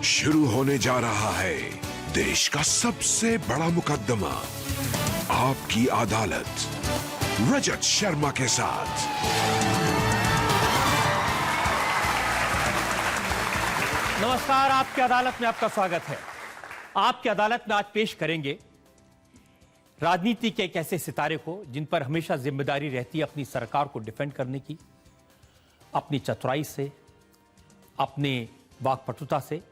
शुरू होने जा रहा है देश का सबसे बड़ा मुकदमा, आपकी अदालत, रजत शर्मा के साथ। नमस्कार, आपकी अदालत में आपका स्वागत है। आपकी अदालत में आज पेश करेंगे राजनीति के एक ऐसे सितारे को जिन पर हमेशा जिम्मेदारी रहती है अपनी सरकार को डिफेंड करने की, अपनी चतुराई से, अपने वाकपटुता से।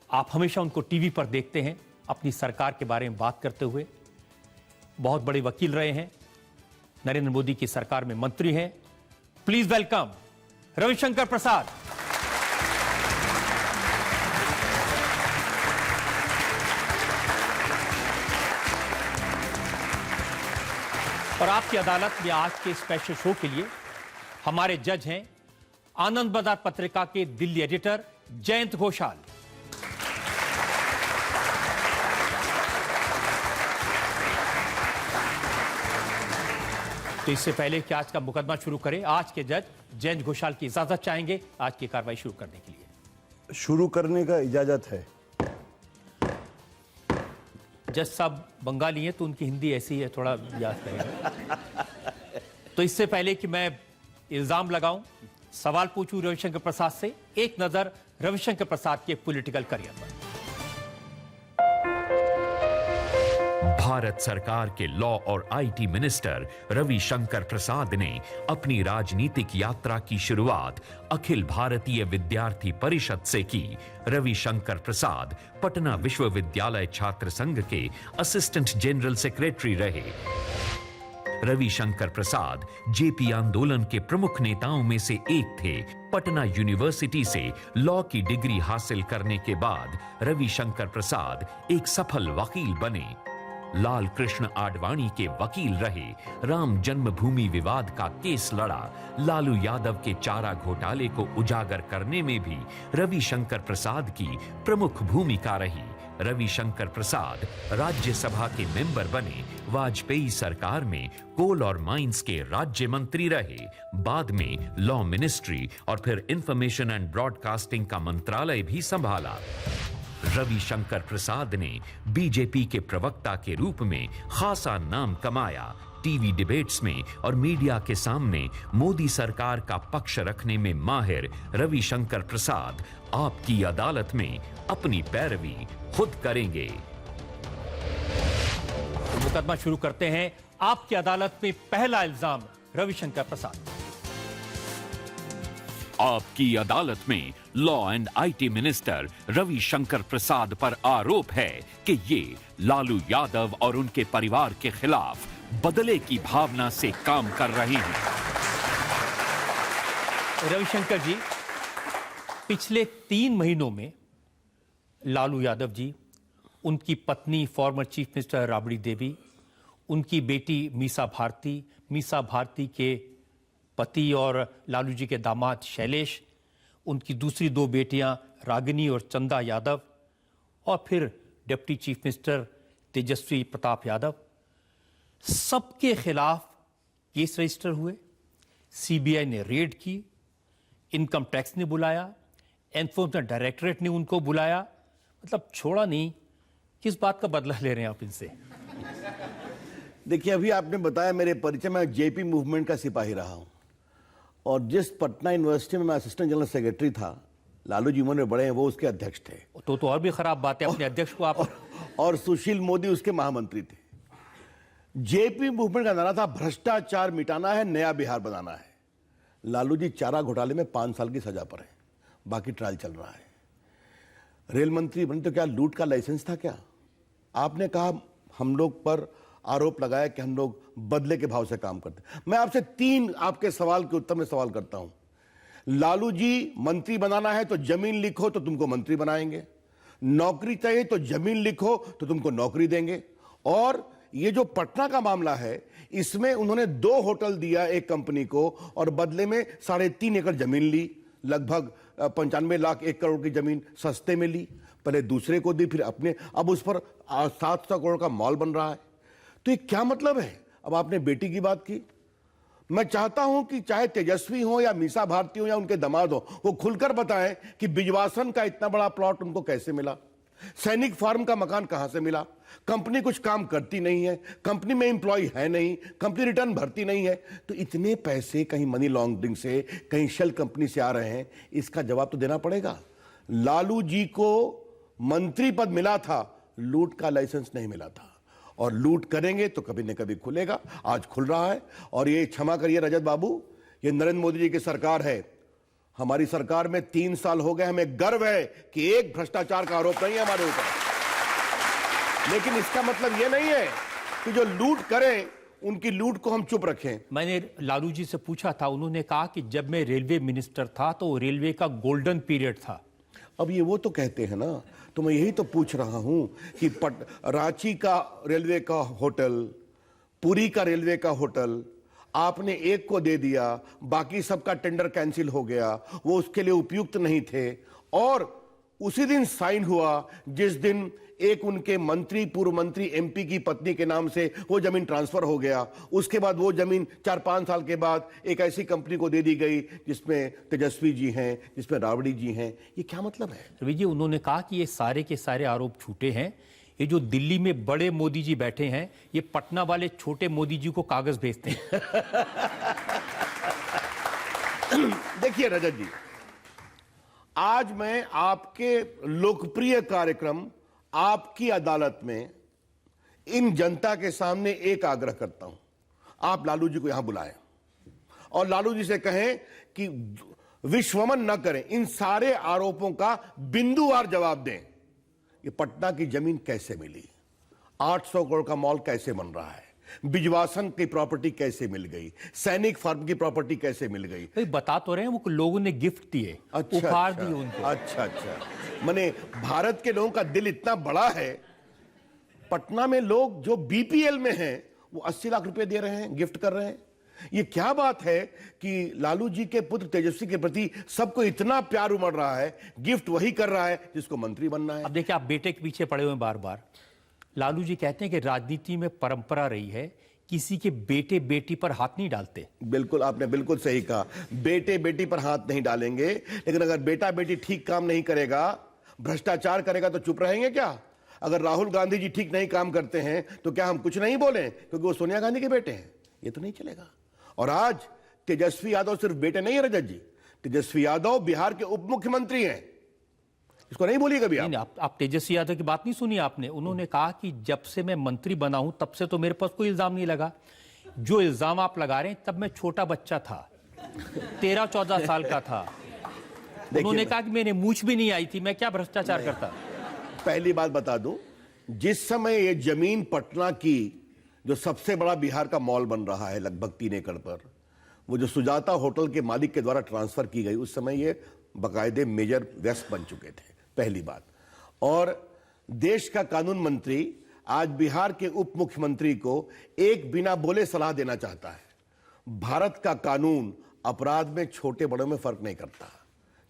आप हमेशा उनको टीवी पर देखते हैं अपनी सरकार के बारे में बात करते हुए। बहुत बड़े वकील रहे हैं, नरेंद्र मोदी की सरकार में मंत्री हैं। प्लीज वेलकम रविशंकर प्रसाद। और आपकी अदालत में आज के स्पेशल शो के लिए हमारे जज हैं आनंद बाजार पत्रिका के दिल्ली एडिटर जयंत घोषाल, तो इससे पहले कि आज का मुकदमा शुरू करें, आज के जज जयंत घोषाल की इजाजत चाहेंगे आज की कार्रवाई शुरू करने के लिए। शुरू करने का इजाजत है। जज साहब बंगाली हैं तो उनकी हिंदी ऐसी है, थोड़ा याद करेंगे। तो इससे पहले कि मैं इल्जाम लगाऊं, सवाल पूछूं रविशंकर प्रसाद से, एक नजर रविशंकर प्रसाद के पॉलिटिकल करियर पर। भारत सरकार के लॉ और आईटी मिनिस्टर रविशंकर प्रसाद ने अपनी राजनीतिक यात्रा की शुरुआत अखिल भारतीय विद्यार्थी परिषद से की। रविशंकर प्रसाद पटना विश्वविद्यालय छात्र संघ के असिस्टेंट जनरल सेक्रेटरी रहे। रविशंकर प्रसाद जेपी आंदोलन के प्रमुख नेताओं में से एक थे। पटना यूनिवर्सिटी से लॉ की डिग्री हासिल करने के बाद रविशंकर प्रसाद एक सफल वकील बने। लाल कृष्ण आडवाणी के वकील रहे, राम जन्मभूमि विवाद का केस लड़ा, लालू यादव के चारा घोटाले को उजागर करने में भी रविशंकर प्रसाद की प्रमुख भूमिका रही। रविशंकर प्रसाद राज्यसभा के मेंबर बने, वाजपेयी सरकार में कोल और माइंस के राज्य मंत्री रहे, बाद में लॉ मिनिस्ट्री और फिर इंफॉर्मेशन एंड ब्रॉडकास्टिंग का मंत्रालय भी संभाला। रविशंकर प्रसाद ने बीजेपी के प्रवक्ता के रूप में खासा नाम कमाया। टीवी डिबेट्स में और मीडिया के सामने मोदी सरकार का पक्ष रखने में माहिर रविशंकर प्रसाद आपकी अदालत में अपनी पैरवी खुद करेंगे। तो मुकदमा शुरू करते हैं। आपकी अदालत में पहला इल्जाम रविशंकर प्रसाद। आपकी अदालत में law and IT minister Ravishankar Prasad पर आरोप है कि ये लालू यादव और उनके परिवार के खिलाफ बदले की भावना से काम कर रहे हैं। रविशंकर जी, पिछले 3 महीनों में लालू यादव जी, उनकी पत्नी former chief minister Rabri Devi, उनकी बेटी मीसा भारती के पति और लालू जी के दामाद शैलेश, उनकी दूसरी 2 बेटियां रागिनी और चंदा यादव, और फिर डिप्टी चीफ मिनिस्टर तेजस्वी प्रताप यादव, सबके खिलाफ केस रजिस्टर हुए। सीबीआई ने रेड की, इनकम टैक्स ने बुलाया, एनफोर्समेंट डायरेक्टरेट ने उनको बुलाया, मतलब छोड़ा नहीं। किस बात का बदला ले रहे हैं आप इनसे? देखिए, अभी आपने बताया मेरे परिचय में, जेपी मूवमेंट का सिपाही रहा हूं, और जिस पटना यूनिवर्सिटी में मैं असिस्टेंट जनरल सेक्रेटरी था, लालू जी उम्र में बड़े हैं, वो उसके अध्यक्ष थे। तो और भी खराब बात है, अपने अध्यक्ष को आप और सुशील मोदी उसके महामंत्री थे। जेपी मूवमेंट का नारा था भ्रष्टाचार मिटाना है, नया बिहार बनाना है। लालू जी चारा घोटाले में 5 साल की सजा पर है, बाकी ट्रायल चल रहा है। रेल मंत्री बने तो क्या लूट का लाइसेंस था क्या? आपने कहा, हम लोग पर आरोप लगाया कि हम लोग बदले के भाव से काम करते। मैं आपसे 3 आपके सवाल के उत्तर में सवाल करता हूं। लालू जी, मंत्री बनाना है तो जमीन लिखो तो तुमको मंत्री बनाएंगे, नौकरी चाहिए तो जमीन लिखो तो तुमको नौकरी देंगे। और ये जो पटना का मामला है, इसमें उन्होंने 2 होटल दिया एक कंपनी को और बदले में 3.5 एकड़ जमीन ली, लगभग 95 लाख 1 करोड़ की जमीन सस्ते में ली। पहले दूसरे को दी, फिर अपने, अब उस पर 700 करोड़ का मॉल बन रहा है। तो ये क्या मतलब है? अब आपने बेटी की बात की, मैं चाहता हूं कि चाहे तेजस्वी हो या मीसा भारती हो या उनके दामाद हो, वो खुलकर बताएं कि बिजवासन का इतना बड़ा प्लॉट उनको कैसे मिला, सैनिक फार्म का मकान कहां से मिला, कंपनी कुछ काम करती नहीं है, कंपनी में एम्प्लॉय है नहीं, कंपनी रिटर्न भरती नहीं है, तो इतने पैसे कहीं मनी लॉन्ड्रिंग से, कहीं शेल कंपनी से आ रहे हैं, इसका जवाब तो देना पड़ेगा। लालू जी को मंत्री पद मिला था, लूट का लाइसेंस नहीं मिला था, और लूट करेंगे तो कभी न कभी खुलेगा। आज खुल रहा है। और ये क्षमा करिए रजत बाबू, ये नरेंद्र मोदी जी की सरकार है। हमारी सरकार में 3 साल हो गए, हमें गर्व है कि एक भ्रष्टाचार का आरोप नहीं है हमारे ऊपर। लेकिन इसका मतलब यह नहीं है कि जो लूट करें उनकी लूट को हम चुप रखें। मैंने लालू जी से पूछा था, उन्होंने कहा कि जब मैं रेलवे मिनिस्टर था तो रेलवे का गोल्डन पीरियड था। अब ये वो तो कहते हैं ना, तो मैं यही तो पूछ रहा हूं कि रांची का रेलवे का होटल, पुरी का रेलवे का होटल आपने एक को दे दिया, बाकी सबका टेंडर कैंसिल हो गया, वो उसके लिए उपयुक्त नहीं थे, और उसी दिन साइन हुआ जिस दिन एक उनके मंत्री, पूर्व मंत्री एमपी की पत्नी के नाम से वो जमीन ट्रांसफर हो गया। उसके बाद वो जमीन 4-5 साल के बाद एक ऐसी कंपनी को दे दी गई जिसमें तेजस्वी जी हैं, जिसमें राबड़ी जी हैं। ये क्या मतलब है? रवि जी, उन्होंने कहा कि ये सारे के सारे आरोप झूठे हैं। ये जो दिल्ली में बड़े मोदी जी बैठे हैं, ये पटना वाले छोटे मोदी जी को कागज भेजते हैं। देखिए रजत जी, आज मैं आपके लोकप्रिय कार्यक्रम आपकी अदालत में इन जनता के सामने एक आग्रह करता हूं, आप लालू जी को यहां बुलाएं और लालू जी से कहें कि विश्वमन न करें, इन सारे आरोपों का बिंदुवार जवाब दें। ये पटना की जमीन कैसे मिली, 800 करोड़ का मॉल कैसे बन रहा है, बिजवासन की प्रॉपर्टी कैसे मिल गई, सैनिक फार्म की प्रॉपर्टी कैसे मिल गई? भाई बता तो रहे हैं, वो लोगों ने गिफ्ट दिए, उपहार दिए उनको। अच्छा, माने भारत के लोगों का दिल इतना बड़ा है, पटना में लोग जो बीपीएल में हैं वो 80 लाख रुपए दे रहे हैं, गिफ्ट कर रहे हैं। ये क्या बात है कि लालू जी के पुत्र तेजस्वी के प्रति सबको इतना प्यार उमड़ रहा है, गिफ्ट वही कर रहा है जिसको मंत्री बनना है। अब देखिए, आप बेटे के पीछे पड़े हुए हैं बार बार। लालू जी कहते हैं कि राजनीति में परंपरा रही है, किसी के बेटे बेटी पर हाथ नहीं डालते। बिल्कुल, आपने बिल्कुल सही कहा, बेटे बेटी पर हाथ नहीं डालेंगे, लेकिन अगर बेटा बेटी ठीक काम नहीं करेगा, भ्रष्टाचार करेगा तो चुप रहेंगे क्या? अगर राहुल गांधी जी ठीक नहीं काम करते हैं तो क्या हम कुछ नहीं बोलें क्योंकि वो सोनिया गांधी के बेटे हैं? ये तो नहीं चलेगा। और आज तेजस्वी यादव सिर्फ बेटे नहीं है रजत जी, तेजस्वी यादव बिहार के उप मुख्यमंत्री हैं, इसको नहीं बोलिए कभी आप तेजस्वी यादव की बात नहीं सुनी आपने। उन्होंने कहा कि जब से मैं मंत्री बना हूं तब से तो मेरे पास कोई इल्जाम नहीं लगा। जो इल्जाम आप लगा रहे हैं, तब मैं छोटा बच्चा था, 13-14 साल का था। उन्होंने कहा कि मैंने मूछ भी नहीं आई थी, मैं क्या भ्रष्टाचार करता। पहली बात बता दूं, जिस समय ये जमीन पटना की जो सबसे बड़ा बिहार का मॉल बन रहा है लगभग 3 एकड़ पर, वो जो सुजाता होटल के मालिक के द्वारा ट्रांसफर की गई, उस समय ये बाकायदे मेजर व्यस्त बन चुके थे, पहली बात। और देश का कानून मंत्री आज बिहार के उप मुख्यमंत्री को एक बिना बोले सलाह देना चाहता है। भारत का कानून अपराध में छोटे बड़ों में फर्क नहीं करता,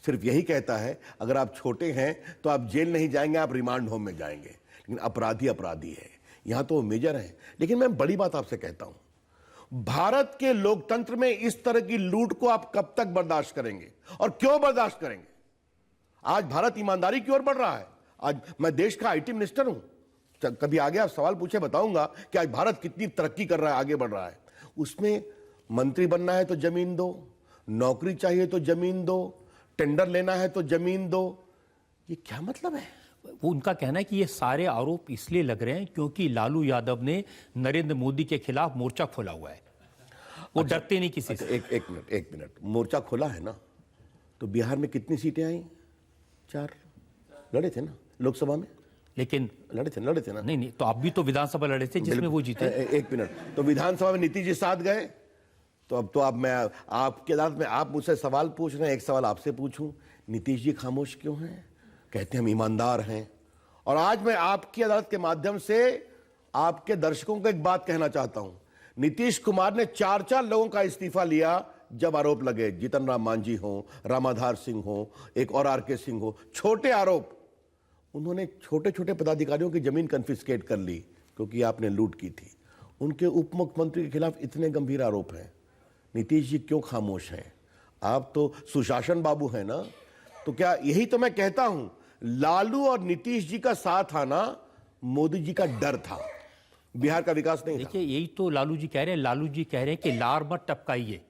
सिर्फ यही कहता है अगर आप छोटे हैं तो आप जेल नहीं जाएंगे, आप रिमांड होम में जाएंगे, लेकिन अपराधी अपराधी है। यहां तो वो मेजर है। लेकिन मैं बड़ी बात आपसे कहता हूं, भारत के लोकतंत्र में इस तरह की लूट को आप कब तक बर्दाश्त करेंगे और क्यों बर्दाश्त करेंगे? आज भारत ईमानदारी की ओर बढ़ रहा है। आज मैं देश का आईटी मिनिस्टर हूं, कभी आगे आप सवाल पूछे बताऊंगा कि आज भारत कितनी तरक्की कर रहा है, आगे बढ़ रहा है। उसमें मंत्री बनना है तो जमीन दो, नौकरी चाहिए तो जमीन दो, टेंडर लेना है तो जमीन दो। ये क्या मतलब है? वो उनका कहना है कि ये सारे आरोप इसलिए लग रहे हैं क्योंकि लालू यादव ने नरेंद्र मोदी के खिलाफ मोर्चा खोला हुआ है। वो डरते नहीं किसी से। एक मिनट, मोर्चा खोला है ना, तो बिहार में कितनी सीटें आई? 4 लड़े थे ना लोकसभा में, लेकिन लड़े थे ना। नहीं, तो आप भी तो विधानसभा लड़े थे जिसमें वो जीते। एक मिनट, तो विधानसभा में नीतीश जी साथ गए, तो अब मैं आपके अदालत में, आप मुझसे सवाल पूछ रहे हैं, एक सवाल आपसे पूछूं, नीतीश जी खामोश क्यों हैं? कहते हैं हम ईमानदार हैं। और आज मैं आपकी अदालत के माध्यम से आपके दर्शकों को एक बात कहना चाहता हूं, नीतीश कुमार ने 4 लोगों का इस्तीफा लिया जब आरोप लगे, जीतन राम मांझी हो, रामाधार सिंह हो, एक और आरके सिंह हो, छोटे आरोप। उन्होंने छोटे छोटे पदाधिकारियों की जमीन कन्फिस्केट कर ली क्योंकि आपने लूट की थी। उनके उप मुख्यमंत्री के खिलाफ इतने गंभीर आरोप हैं, नीतीश जी क्यों खामोश हैं? आप तो सुशासन बाबू हैं ना, तो क्या यही तो मैं कहता हूं, लालू और नीतीश जी का साथ आना मोदी जी का डर था, बिहार का विकास नहीं था। देखिए, यही तो लालू जी कह रहे हैं। लालू जी कह रहे हैं कि लार मत टपकाइए,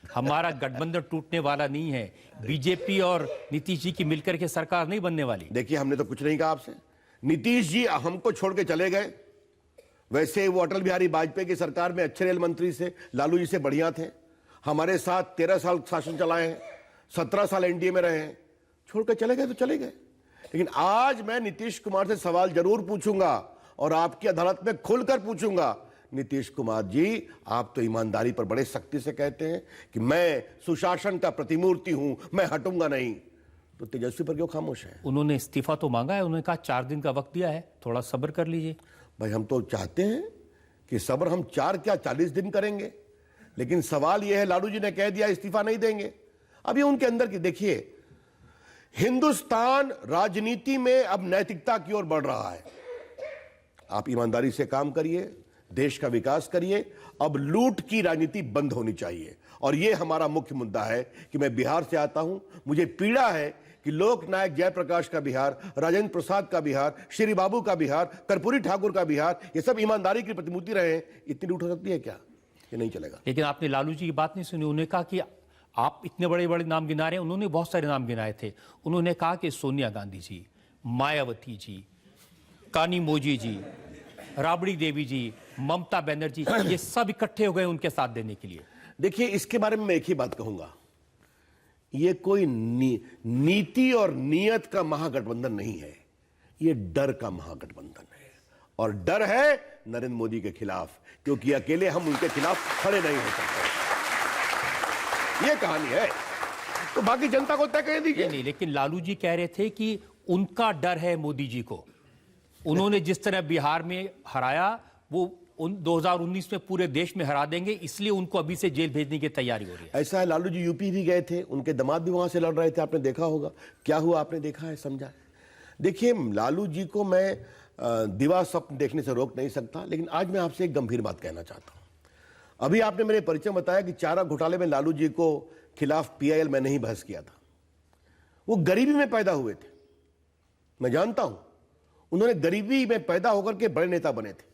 हमारा गठबंधन टूटने वाला नहीं है, बीजेपी और नीतीश जी की मिलकर के सरकार नहीं बनने वाली। देखिए, हमने तो कुछ नहीं कहा आपसे। नीतीश जी हमको छोड़ के चले गए, वैसे वो अटल बिहारी वाजपेयी की सरकार में अच्छे रेल मंत्री से, लालू जी से बढ़िया थे, हमारे साथ 13 साल शासन चलाए हैं, 17 साल एनडीए में रहे हैं। छोड़ के चले गए तो चले गए। लेकिन आज मैं नीतीश कुमार से सवाल जरूर पूछूंगा और आपकी अदालत में खुलकर पूछूंगा। नीतीश कुमार जी, आप तो ईमानदारी पर बड़े सख्ती से कहते हैं कि मैं सुशासन का प्रतिमूर्ति हूं, मैं हटूंगा नहीं, तो तेजस्वी पर क्यों खामोश है? उन्होंने इस्तीफा तो मांगा है, उन्होंने कहा 4 दिन का वक्त दिया है, थोड़ा सब्र कर लीजिए। भाई, हम तो चाहते हैं कि सब्र हम 4 क्या 40 दिन करेंगे, लेकिन सवाल यह है, लालू जी ने कह दिया इस्तीफा नहीं देंगे। अब ये उनके अंदर की, देखिए, हिंदुस्तान राजनीति में अब नैतिकता की ओर बढ़ रहा है। आप ईमानदारी से काम करिए, देश का विकास करिए। अब लूट की राजनीति बंद होनी चाहिए, और यह हमारा मुख्य मुद्दा है कि मैं बिहार से आता हूं, मुझे पीड़ा है कि लोकनायक जयप्रकाश का बिहार, राजेंद्र प्रसाद का बिहार, श्री बाबू का बिहार, कर्पूरी ठाकुर का बिहार, ये सब ईमानदारी की प्रतिमूर्ति रहे हैं। इतनी लूट हो सकती है क्या? ये नहीं चलेगा। लेकिन आपने लालू जी की बात नहीं सुनी। उन्होंने कहा कि आप इतने बड़े बड़े नाम गिना रहे हैं, उन्होंने बहुत सारे नाम गिनाए थे। उन्होंने कहा कि सोनिया गांधी जी, मायावती जी, कानिमोझी जी, राबड़ी देवी जी, ममता बनर्जी, ये सब इकट्ठे हो गए उनके साथ देने के लिए। देखिए, इसके बारे में मैं एक ही बात कहूंगा, ये कोई नीति और नियत का महागठबंधन नहीं है, ये डर का महागठबंधन है। और डर है नरेंद्र मोदी के खिलाफ, क्योंकि अकेले हम उनके खिलाफ खड़े नहीं हो सकते। ये कहानी है, तो बाकी जनता को तय कर दीजिए। नहीं, लेकिन लालू जी कह रहे थे कि उनका डर है मोदी जी को। उन्होंने जिस तरह बिहार में हराया, वो 2019 में पूरे देश में हरा देंगे, इसलिए उनको अभी से जेल भेजने की तैयारी हो रही है। ऐसा है, लालू जी यूपी भी गए थे, उनके दामाद भी वहां से लड़ रहे थे, आपने देखा होगा। क्या हुआ आपने देखा है, समझा है। देखिए, लालू जी को मैं दिवा स्वप्न देखने से रोक नहीं सकता, लेकिन आज मैं आपसे एक गंभीर बात कहना चाहता हूं। अभी आपने मेरे परिचय बताया कि चारा घोटाले में लालू जी को खिलाफ पीआईएल में नहीं बहस किया था। वो गरीबी में पैदा हुए थे, मैं जानता हूं। उन्होंने गरीबी में पैदा होकर के बड़े नेता बने थे,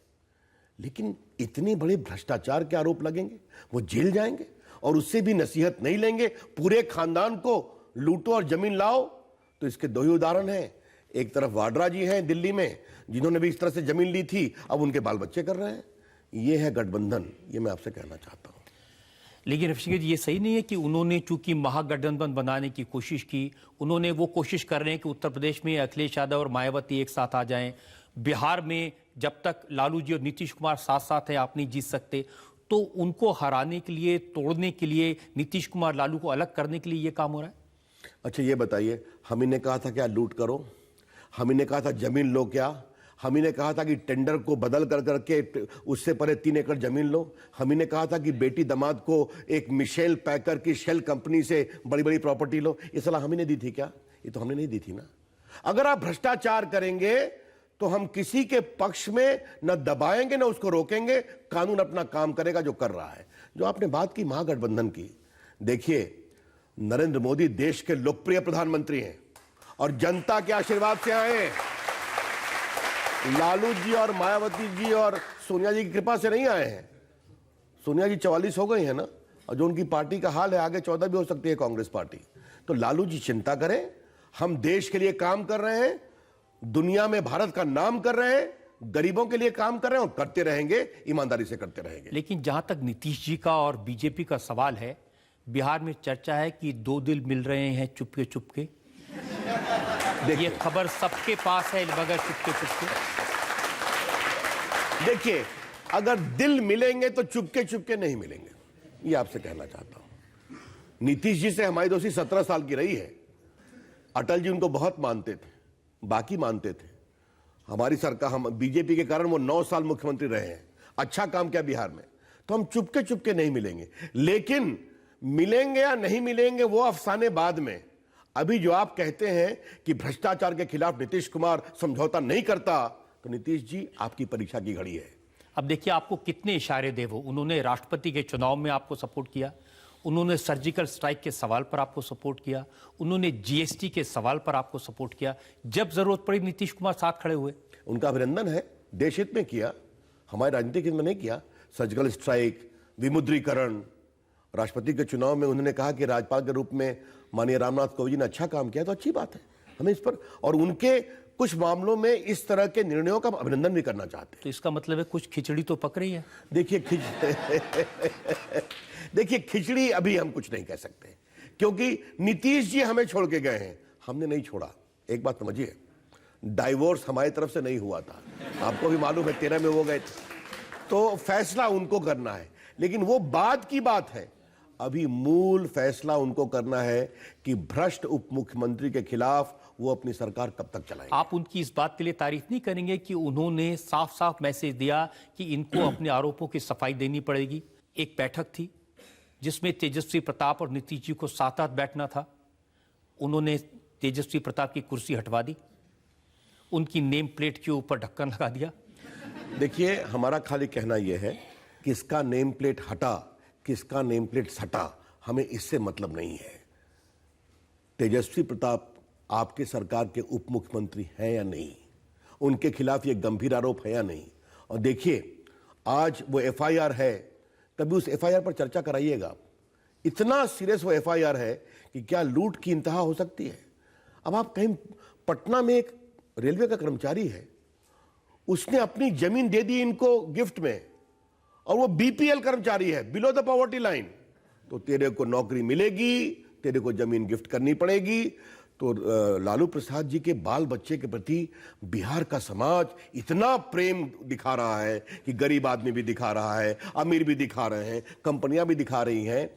लेकिन इतने बड़े भ्रष्टाचार के आरोप लगेंगे, वो जेल जाएंगे और उससे भी नसीहत नहीं लेंगे, पूरे खानदान को लूटो और जमीन लाओ। तो इसके दो ही उदाहरण हैं। एक तरफ वाड्रा जी हैं दिल्ली में, जिन्होंने भी इस तरह से जमीन ली थी, अब उनके बाल बच्चे कर रहे हैं। ये है गठबंधन, ये मैं आपसे कहना चाहता हूं। लेकिन ऋषिकेश जी, ये सही नहीं है कि उन्होंने चूंकि महागठबंधन बनाने की कोशिश की, उन्होंने वो कोशिश कर रहे हैं कि उत्तर प्रदेश में अखिलेश यादव और मायावती एक साथ आ जाएं। बिहार में जब तक लालू जी और नीतीश कुमार साथ साथ हैं, आप नहीं जीत सकते। तो उनको हराने के लिए, तोड़ने के लिए, नीतीश कुमार लालू को अलग करने के लिए ये काम हो रहा है। अच्छा, ये बताइए, हम ही ने कहा था क्या लूट करो? हम ही ने कहा था जमीन लो क्या? हम ही ने कहा था कि टेंडर को बदल कर करके उससे पहले 3 एकड़ जमीन लो? हम ही ने कहा था कि बेटी दामाद को एक मिशेल पैकर की शेल कंपनी से बड़ी बड़ी प्रॉपर्टी लो? ये सलाह हम ही ने दी थी क्या? ये तो हमने नहीं दी थी ना। अगर आप भ्रष्टाचार करेंगे तो हम किसी के पक्ष में न दबाएंगे न उसको रोकेंगे। कानून अपना काम करेगा जो कर रहा है। जो आपने बात की महागठबंधन की, देखिए, नरेंद्र मोदी देश के लोकप्रिय प्रधानमंत्री हैं और जनता के आशीर्वाद से आए हैं। लालू जी और मायावती जी और सोनिया जी की कृपा से नहीं आए हैं। सोनिया जी 44 हो गई है ना, और जो उनकी पार्टी का हाल है, आगे 14 भी हो सकती है कांग्रेस पार्टी। तो लालू जी चिंता करें, हम देश के लिए काम कर रहे हैं, दुनिया में भारत का नाम कर रहे हैं, गरीबों के लिए काम कर रहे हैं और करते रहेंगे, ईमानदारी से करते रहेंगे। लेकिन जहां तक नीतीश जी का और बीजेपी का सवाल है, बिहार में चर्चा है कि 2 दिल मिल रहे हैं चुपके चुपके। ये खबर सबके पास है, मगर चुपके चुपके। देखिए, अगर दिल मिलेंगे तो चुपके चुपके नहीं मिलेंगे, ये आपसे कहना चाहता हूं। नीतीश जी से हमारी दोस्ती 17 साल की रही है। अटल जी उनको बहुत मानते थे, बाकी मानते थे। हमारी सरकार, हम बीजेपी के कारण वो 9 साल मुख्यमंत्री रहे हैं, अच्छा काम किया बिहार में। तो हम चुपके चुपके नहीं मिलेंगे, लेकिन मिलेंगे या नहीं मिलेंगे वो अफसाने बाद में। अभी जो आप कहते हैं कि भ्रष्टाचार के खिलाफ नीतीश कुमार समझौता नहीं करता, तो नीतीश जी, आपकी परीक्षा की घड़ी है। अब देखिए, आपको कितने इशारे दे वो। उन्होंने राष्ट्रपति के चुनाव में आपको सपोर्ट किया, उन्होंने सर्जिकल स्ट्राइक के सवाल पर आपको सपोर्ट किया, उन्होंने जीएसटी के सवाल पर आपको सपोर्ट किया, जब जरूरत पड़ी नीतीश कुमार साथ खड़े हुए। उनका अभिनंदन है, देश हित में किया, हमारे राजनीतिक हित में नहीं किया। सर्जिकल स्ट्राइक, विमुद्रीकरण, राष्ट्रपति के चुनाव में उन्होंने कहा कि राज्यपाल के रूप में माननीय रामनाथ कोविंद जी ने अच्छा काम किया, तो अच्छी बात है, हमें इस पर और उनके कुछ मामलों में इस तरह के निर्णयों का अभिनंदन भी करना चाहते हैं। तो इसका मतलब है कुछ खिचड़ी तो पक रही है। देखिए खिचड़ी अभी हम कुछ नहीं कह सकते, क्योंकि नीतीश जी हमें छोड़ के गए हैं, हमने नहीं छोड़ा। एक बात समझिए, डाइवोर्स हमारी तरफ से नहीं हुआ था, आपको भी मालूम है, 13 में वो गए थे, तो फैसला उनको करना है, लेकिन वो बाद की बात है। अभी मूल फैसला उनको करना है कि भ्रष्ट उप मुख्यमंत्री के खिलाफ वो अपनी सरकार कब तक चलाएंगे। आप उनकी इस बात के लिए तारीफ नहीं करेंगे कि उन्होंने साफ साफ मैसेज दिया कि इनको अपने आरोपों की सफाई देनी पड़ेगी। एक बैठक थी जिसमें तेजस्वी प्रताप और नीतीश जी को साथ साथ बैठना था, उन्होंने तेजस्वी प्रताप की कुर्सी हटवा दी, उनकी नेम प्लेट के ऊपर ढक्कन लगा दिया। देखिए हमारा खाली कहना यह है, किसका नेम प्लेट हटा, किसका नेम प्लेट सटा, हमें इससे मतलब नहीं है। तेजस्वी प्रताप आपके सरकार के उप मुख्यमंत्री हैं या नहीं, उनके खिलाफ ये गंभीर आरोप है या नहीं। और देखिए आज वो एफआईआर है, तभी उस एफआईआर पर चर्चा कराइएगा। इतना सीरियस वो एफआईआर है कि क्या लूट की इंतहा हो सकती है। अब आप कहीं, पटना में एक रेलवे का कर्मचारी है, उसने अपनी जमीन दे दी इनको गिफ्ट में, और वो बीपीएल कर्मचारी है, बिलो द पॉवर्टी लाइन, तो तेरे को नौकरी मिलेगी, तेरे को जमीन गिफ्ट करनी पड़ेगी। तो लालू प्रसाद जी के बाल बच्चे के प्रति बिहार का समाज इतना प्रेम दिखा रहा है कि गरीब आदमी भी दिखा रहा है, अमीर भी दिखा रहे हैं, कंपनियां भी दिखा रही हैं,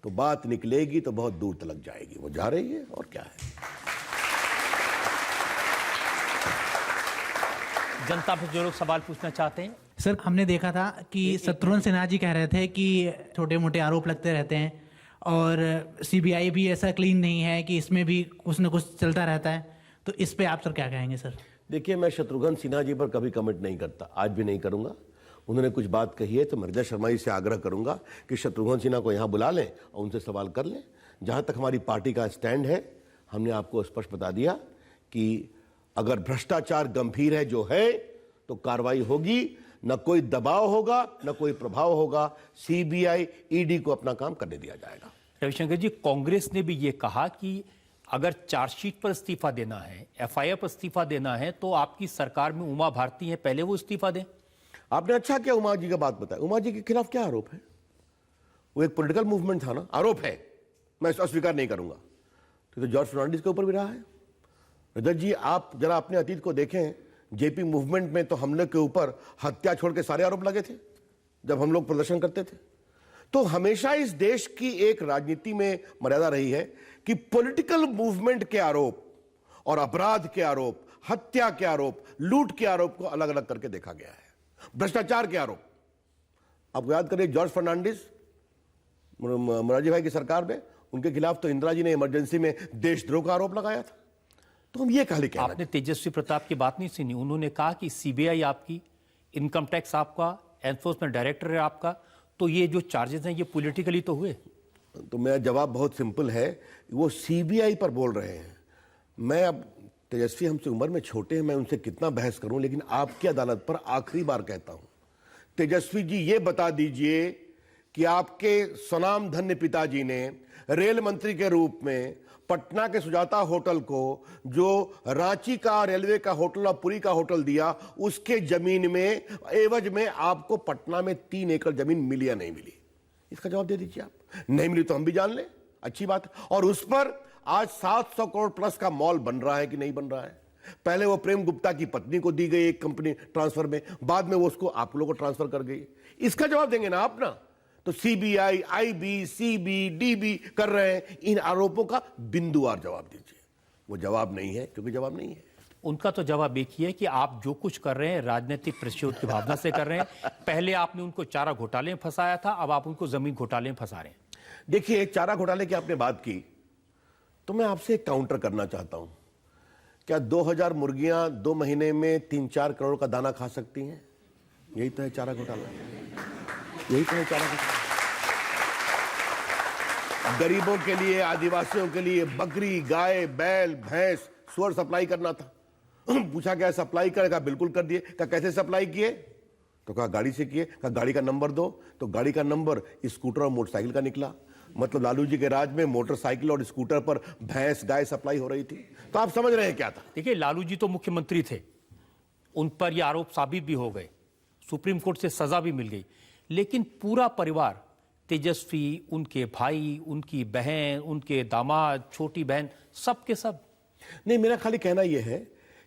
तो बात निकलेगी तो बहुत दूर तक जाएगी। वो जा रही है, और क्या है। जनता से जो लोग सवाल पूछना चाहते हैं। सर, हमने देखा था कि शत्रुघ्न सिन्हा जी कह रहे थे कि छोटे मोटे आरोप लगते रहते हैं और सीबीआई भी ऐसा क्लीन नहीं है कि इसमें भी कुछ न कुछ चलता रहता है, तो इस पे आप सर क्या कहेंगे? सर देखिए, मैं शत्रुघ्न सिन्हा जी पर कभी कमेंट नहीं करता, आज भी नहीं करूंगा। उन्होंने कुछ बात कही है तो मृदा शर्मा जी से आग्रह करूंगा कि शत्रुघ्न सिन्हा को यहाँ बुला लें और उनसे सवाल कर लें। जहाँ तक हमारी पार्टी का स्टैंड है, हमने आपको स्पष्ट बता दिया कि अगर भ्रष्टाचार गंभीर है जो है तो कार्रवाई होगी, न कोई दबाव होगा, न कोई प्रभाव होगा, सीबीआई ईडी को अपना काम करने दिया जाएगा। रविशंकर जी, कांग्रेस ने भी ये कहा कि अगर चार्जशीट पर इस्तीफा देना है, एफआईआर पर इस्तीफा देना है, तो आपकी सरकार में उमा भारती है, पहले वो इस्तीफा दें। आपने अच्छा क्या उमा जी का बात बताया। उमा जी के खिलाफ क्या आरोप है? वो एक पॉलिटिकल मूवमेंट था ना, आरोप है, मैं इसको अस्वीकार नहीं करूंगा। तो जॉर्ज फर्नांडिस के ऊपर भी रहा है। रजत जी, आप जरा अपने अतीत को देखें, जेपी मूवमेंट में तो हम लोग के ऊपर हत्या छोड़ के सारे आरोप लगे थे जब हम लोग प्रदर्शन करते थे। तो हमेशा इस देश की एक राजनीति में मर्यादा रही है कि पॉलिटिकल मूवमेंट के आरोप और अपराध के आरोप, हत्या के आरोप, लूट के आरोप को अलग अलग करके देखा गया है। भ्रष्टाचार के आरोप, आपको याद करिए जॉर्ज फर्नांडिस, मोरारजी भाई की सरकार में, उनके खिलाफ तो इंदिरा जी ने इमरजेंसी में देशद्रोह का आरोप लगाया था। तो हम ये कहले क्या, आपने तेजस्वी प्रताप की बात नहीं सुनी। उन्होंने कहा कि सीबीआई आपकी, इनकम टैक्स आपका, एनफोर्समेंट डायरेक्टर है आपका, तो ये जो चार्जेस हैं ये पॉलिटिकली तो हुए। तो मेरा जवाब बहुत सिंपल है, वो सीबीआई पर बोल रहे हैं। मैं, अब तेजस्वी हमसे उम्र में छोटे हैं, मैं उनसे कितना बहस करूं, लेकिन आपकी अदालत पर आखिरी बार कहता हूं, तेजस्वी जी ये बता दीजिए कि आपके स्वनाम धन्य पिताजी ने रेल मंत्री के रूप में पटना के सुजाता होटल को, जो रांची का रेलवे का होटल और पुरी का होटल दिया, उसके जमीन में एवज में आपको पटना में 3 एकड़ जमीन मिली या नहीं मिली? इसका जवाब दे दीजिए आप। नहीं मिली तो हम भी जान लें, अच्छी बात। और उस पर आज 700 करोड़ प्लस का मॉल बन रहा है कि नहीं बन रहा है? पहले वो प्रेम गुप्ता की पत्नी को दी गई एक कंपनी ट्रांसफर में, बाद में वो उसको आप लोगों को ट्रांसफर कर गई। इसका जवाब देंगे ना आप ना। तो सीबीआई, आईबी, सीबी, डीबी कर रहे हैं, इन आरोपों का बिंदुवार जवाब दीजिए। वो जवाब नहीं है, क्योंकि जवाब नहीं है। उनका तो जवाब एक ही है कि आप जो कुछ कर रहे हैं राजनीतिक प्रतिशोध की भावना से कर रहे हैं। पहले आपने उनको चारा घोटाले में फंसाया था, अब आप उनको जमीन घोटाले में फंसा रहे हैं। देखिए, चारा घोटाले की आपने बात की, तो मैं आपसे एक काउंटर करना चाहता हूं। क्या 2000 मुर्गियां 2 महीने में 3-4 करोड़ का दाना खा सकती हैं? यही तो है चारा घोटाला, यही तो है चारा घोटाला। गरीबों के लिए, आदिवासियों के लिए बकरी, गाय, बैल, भैंस, सुअर सप्लाई करना था। पूछा क्या सप्लाई करेगा? बिल्कुल कर दिए। कहा कैसे सप्लाई किए? तो कहा गाड़ी से किए। कहा गाड़ी का नंबर दो, तो गाड़ी का नंबर स्कूटर और मोटरसाइकिल का निकला। मतलब लालू जी के राज में मोटरसाइकिल और स्कूटर पर भैंस गाय सप्लाई हो रही थी। तो आप समझ रहे हैं क्या था? देखिए, लालू जी तो मुख्यमंत्री थे, उन पर यह आरोप साबित भी हो गए, सुप्रीम कोर्ट से सजा भी मिल गई, लेकिन पूरा परिवार, तेजस्वी, उनके भाई, उनकी बहन, उनके दामाद, छोटी बहन, सब के सब। नहीं, मेरा खाली कहना यह है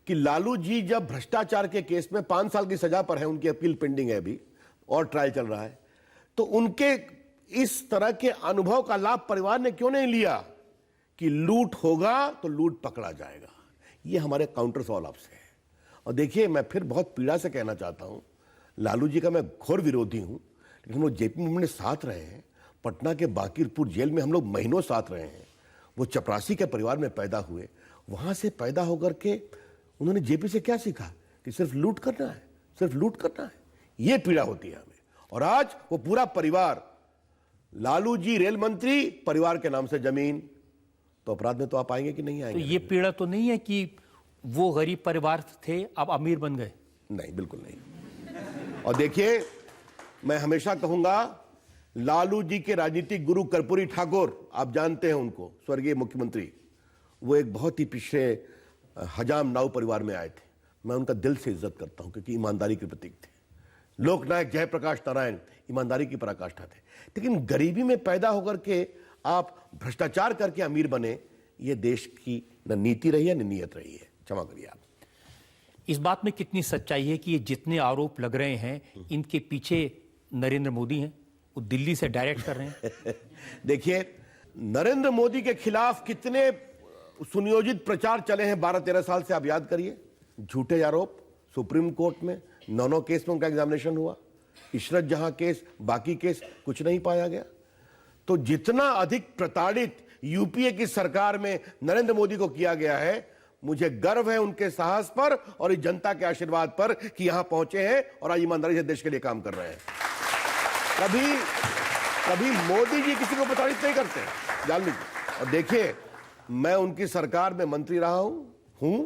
कि लालू जी जब भ्रष्टाचार के केस में 5 साल की सजा पर है, उनकी अपील पेंडिंग है अभी और ट्रायल चल रहा है, तो उनके इस तरह के अनुभव का लाभ परिवार ने क्यों नहीं लिया कि लूट होगा तो लूट पकड़ा जाएगा? ये हमारे काउंटर सवाल आपसे है। और देखिए, मैं फिर बहुत पीड़ा से कहना चाहता हूं, लालू जी का मैं घोर विरोधी हूं, लेकिन वो जेपी मूवमेंट में साथ रहे हैं। पटना के बाकिरपुर जेल में हम लोग महीनों साथ रहे हैं। वो चपरासी के परिवार में पैदा हुए, वहां से पैदा होकर के उन्होंने जेपी से क्या सीखा? कि सिर्फ लूट करना है, सिर्फ लूट करना है। ये पीड़ा होती है हमें। और आज वो पूरा परिवार, लालू जी रेल मंत्री, परिवार के नाम से जमीन, तो अपराध में तो आप आएंगे कि नहीं तो आएंगे? ये पीड़ा तो नहीं है कि वो गरीब परिवार थे, अब अमीर बन गए? नहीं, बिल्कुल नहीं। और देखिए, मैं हमेशा कहूंगा, लालू जी के राजनीतिक गुरु कर्पूरी ठाकुर, आप जानते हैं उनको, स्वर्गीय मुख्यमंत्री, वो एक बहुत ही पिछड़े हजाम नाव परिवार में आए थे। मैं उनका दिल से इज्जत करता हूं, क्योंकि ईमानदारी के प्रतीक थे। लोकनायक जयप्रकाश नारायण ईमानदारी की पराकाष्ठा थे। लेकिन गरीबी में पैदा होकर के आप भ्रष्टाचार करके अमीर बने, ये देश की न नीति रही है न नीयत रही है। क्षमा करिए आप। इस बात में कितनी सच्चाई है कि ये जितने आरोप लग रहे हैं, इनके पीछे नरेंद्र मोदी हैं, वो दिल्ली से डायरेक्ट कर रहे हैं? देखिए, नरेंद्र मोदी के खिलाफ कितने सुनियोजित प्रचार चले हैं 12-13 साल से, आप याद करिए। झूठे आरोप सुप्रीम कोर्ट में, 9 केस में उनका एग्जामिनेशन हुआ। इशरत जहां केस, बाकी केस कुछ नहीं पाया गया। तो जितना अधिक प्रताड़ित यूपीए की सरकार में नरेंद्र मोदी को किया गया है, मुझे गर्व है उनके साहस पर और इस जनता के आशीर्वाद पर कि यहां पहुंचे हैं और आज ईमानदारी से देश के लिए काम कर रहे हैं। कभी मोदी जी किसी को प्रताड़ित नहीं करते, जान लीजिए। और देखिए, मैं उनकी सरकार में मंत्री रहा हूं,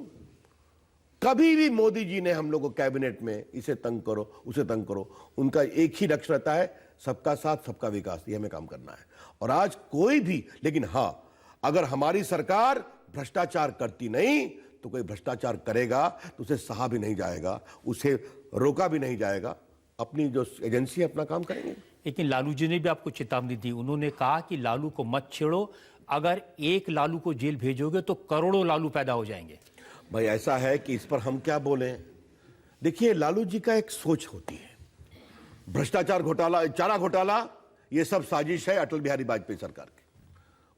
कभी भी मोदी जी ने हम लोग को कैबिनेट में इसे तंग करो, उसे तंग करो, उनका एक ही लक्ष्य रहता है, सबका साथ सबका विकास, ये हमें काम करना है। और आज कोई भी, लेकिन हां, अगर हमारी सरकार भ्रष्टाचार करती नहीं तो कोई भ्रष्टाचार करेगा तो उसे सहा भी नहीं जाएगा, उसे रोका भी नहीं जाएगा। अपनी जो एजेंसी है अपना काम करेंगे। लेकिन लालू जी ने भी आपको चेतावनी दी, उन्होंने कहा कि लालू को मत छेड़ो, अगर एक लालू को जेल भेजोगे तो करोड़ों लालू पैदा हो जाएंगे। भाई, ऐसा है कि इस पर हम क्या बोलें। देखिए, लालू जी का एक सोच होती है, भ्रष्टाचार घोटाला, चारा घोटाला, ये सब साजिश है अटल बिहारी वाजपेयी सरकार की।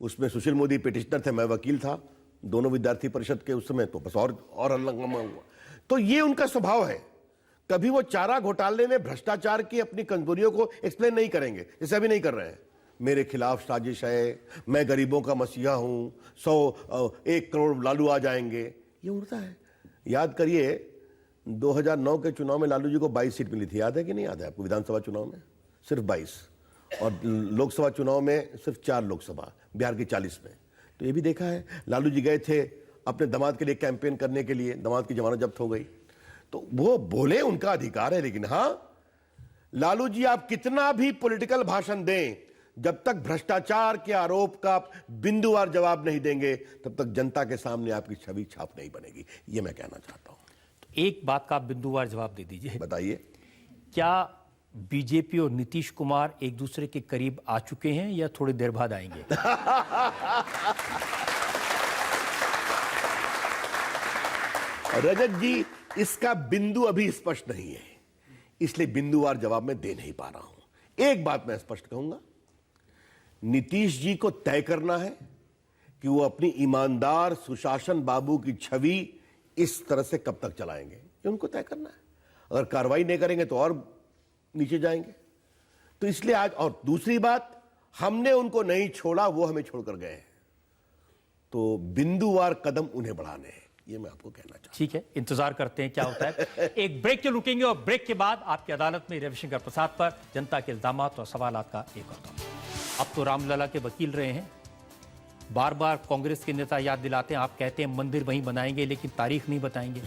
उसमें सुशील मोदी पिटिशनर थे, मैं वकील था, दोनों विद्यार्थी परिषद के उस समय, तो बस और हंगामा हुआ। तो ये उनका स्वभाव है। कभी वो चारा घोटाले में भ्रष्टाचार की अपनी कमजोरियों को एक्सप्लेन नहीं करेंगे, जैसे अभी नहीं कर रहे हैं। मेरे खिलाफ साजिश है, मैं गरीबों का मसीहा हूं, 1 करोड़ लालू आ जाएंगे, ये उड़ता है। याद करिए, 2009 के चुनाव में लालू जी को 22 सीट मिली थी, याद है कि नहीं याद है आपको? विधानसभा चुनाव में सिर्फ 22, और लोकसभा चुनाव में सिर्फ 4 लोकसभा, बिहार की 40 में। तो ये भी देखा है, लालू जी गए थे अपने दामाद के लिए कैंपेन करने के लिए, दामाद की जमानत जब्त हो गई। तो वो बोले, उनका अधिकार है। लेकिन हां, लालू जी आप कितना भी पॉलिटिकल भाषण दें, जब तक भ्रष्टाचार के आरोप का बिंदुवार जवाब नहीं देंगे, तब तक जनता के सामने आपकी छवि छाप नहीं बनेगी। ये मैं कहना चाहता हूं। तो एक बात का आप बिंदुवार जवाब दे दीजिए, बताइए, क्या बीजेपी और नीतीश कुमार एक दूसरे के करीब आ चुके हैं या थोड़ी देर बाद आएंगे? रजत जी, इसका बिंदु अभी स्पष्ट नहीं है, इसलिए बिंदुवार जवाब मैं दे नहीं पा रहा हूं। एक बात मैं स्पष्ट कहूंगा, नीतीश जी को तय करना है कि वो अपनी ईमानदार सुशासन बाबू की छवि इस तरह से कब तक चलाएंगे, ये उनको तय करना है। अगर कार्रवाई नहीं करेंगे तो और नीचे जाएंगे। तो इसलिए आज, और दूसरी बात, हमने उनको नहीं छोड़ा, वो हमें छोड़कर गए हैं। तो बिंदुवार कदम उन्हें बढ़ाने हैं, ये मैं आपको कहना चाहता हूं। ठीक है, इंतजार करते हैं क्या होता है। एक ब्रेक के रुकेंगे और ब्रेक के बाद आपकी अदालत में रविशंकर प्रसाद पर जनता के इल्जामात और सवालात का एक और दौर। अब तो रामलला के वकील रहे हैं। बार बार कांग्रेस के नेता याद दिलाते हैं, आप कहते हैं मंदिर वहीं बनाएंगे लेकिन तारीख नहीं बताएंगे।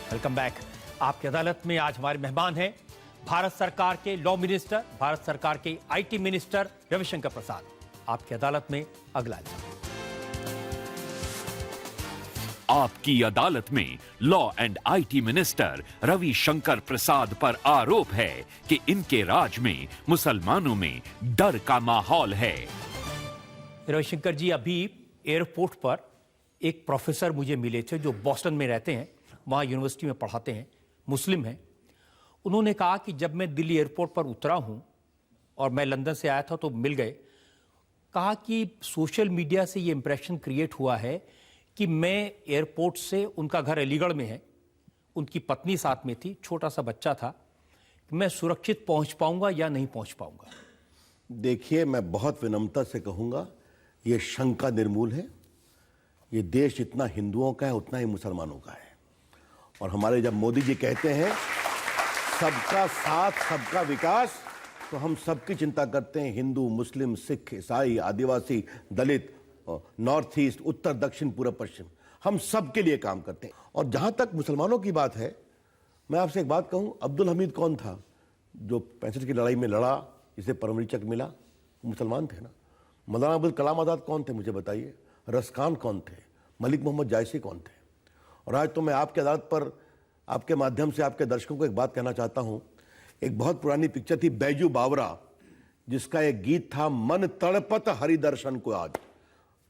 Welcome back. आपकी अदालत में आज हमारे मेहमान हैं भारत सरकार के लॉ मिनिस्टर, भारत सरकार के आईटी मिनिस्टर रविशंकर प्रसाद। आपकी अदालत में अगला इल्जाम। आपकी अदालत में law and IT minister Ravishankar Prasad पर आरोप है कि इनके राज में मुसलमानों में डर का माहौल है। रविशंकर जी, अभी एयरपोर्ट पर एक प्रोफेसर मुझे मिले थे जो बॉस्टन में रहते हैं, वहाँ यूनिवर्सिटी में पढ़ाते हैं, मुस्लिम हैं। उन्होंने कहा कि जब मैं दिल्ली एयरपोर्ट पर उतरा हूँ और मैं लंदन से आया था तो मिल गए, कहा कि सोशल मीडिया से ये इंप्रेशन क्रिएट हुआ है कि मैं एयरपोर्ट से, उनका घर अलीगढ़ में है, उनकी पत्नी साथ में थी, छोटा सा बच्चा था, कि मैं सुरक्षित पहुंच पाऊंगा या नहीं पहुंच पाऊंगा। देखिए, मैं बहुत विनम्रता से कहूंगा, ये शंका निर्मूल है। ये देश जितना हिंदुओं का है उतना ही मुसलमानों का है। और हमारे जब मोदी जी कहते हैं सबका साथ सबका विकास, तो हम सबकी चिंता करते हैं, हिंदू, मुस्लिम, सिख, ईसाई, आदिवासी, दलित, नॉर्थ ईस्ट, उत्तर दक्षिण, पूर्व पश्चिम, हम सब के लिए काम करते हैं। और जहां तक मुसलमानों की बात है, मैं आपसे एक बात कहूं, अब्दुल हमीद कौन था जो 65 की लड़ाई में लड़ा, जिसे परमवीर चक्र मिला? मुसलमान थे ना। मौलाना अब्दुल कलाम आजाद कौन थे, मुझे बताइए? रसखान कौन थे? मलिक मोहम्मद जायसी कौन थे? और आज तो मैं आपकी अदालत पर आपके माध्यम से आपके दर्शकों को एक बात कहना चाहता हूं। एक बहुत पुरानी पिक्चर थी बैजू बावरा, जिसका एक गीत था, मन तड़पत हरि दर्शन को आज।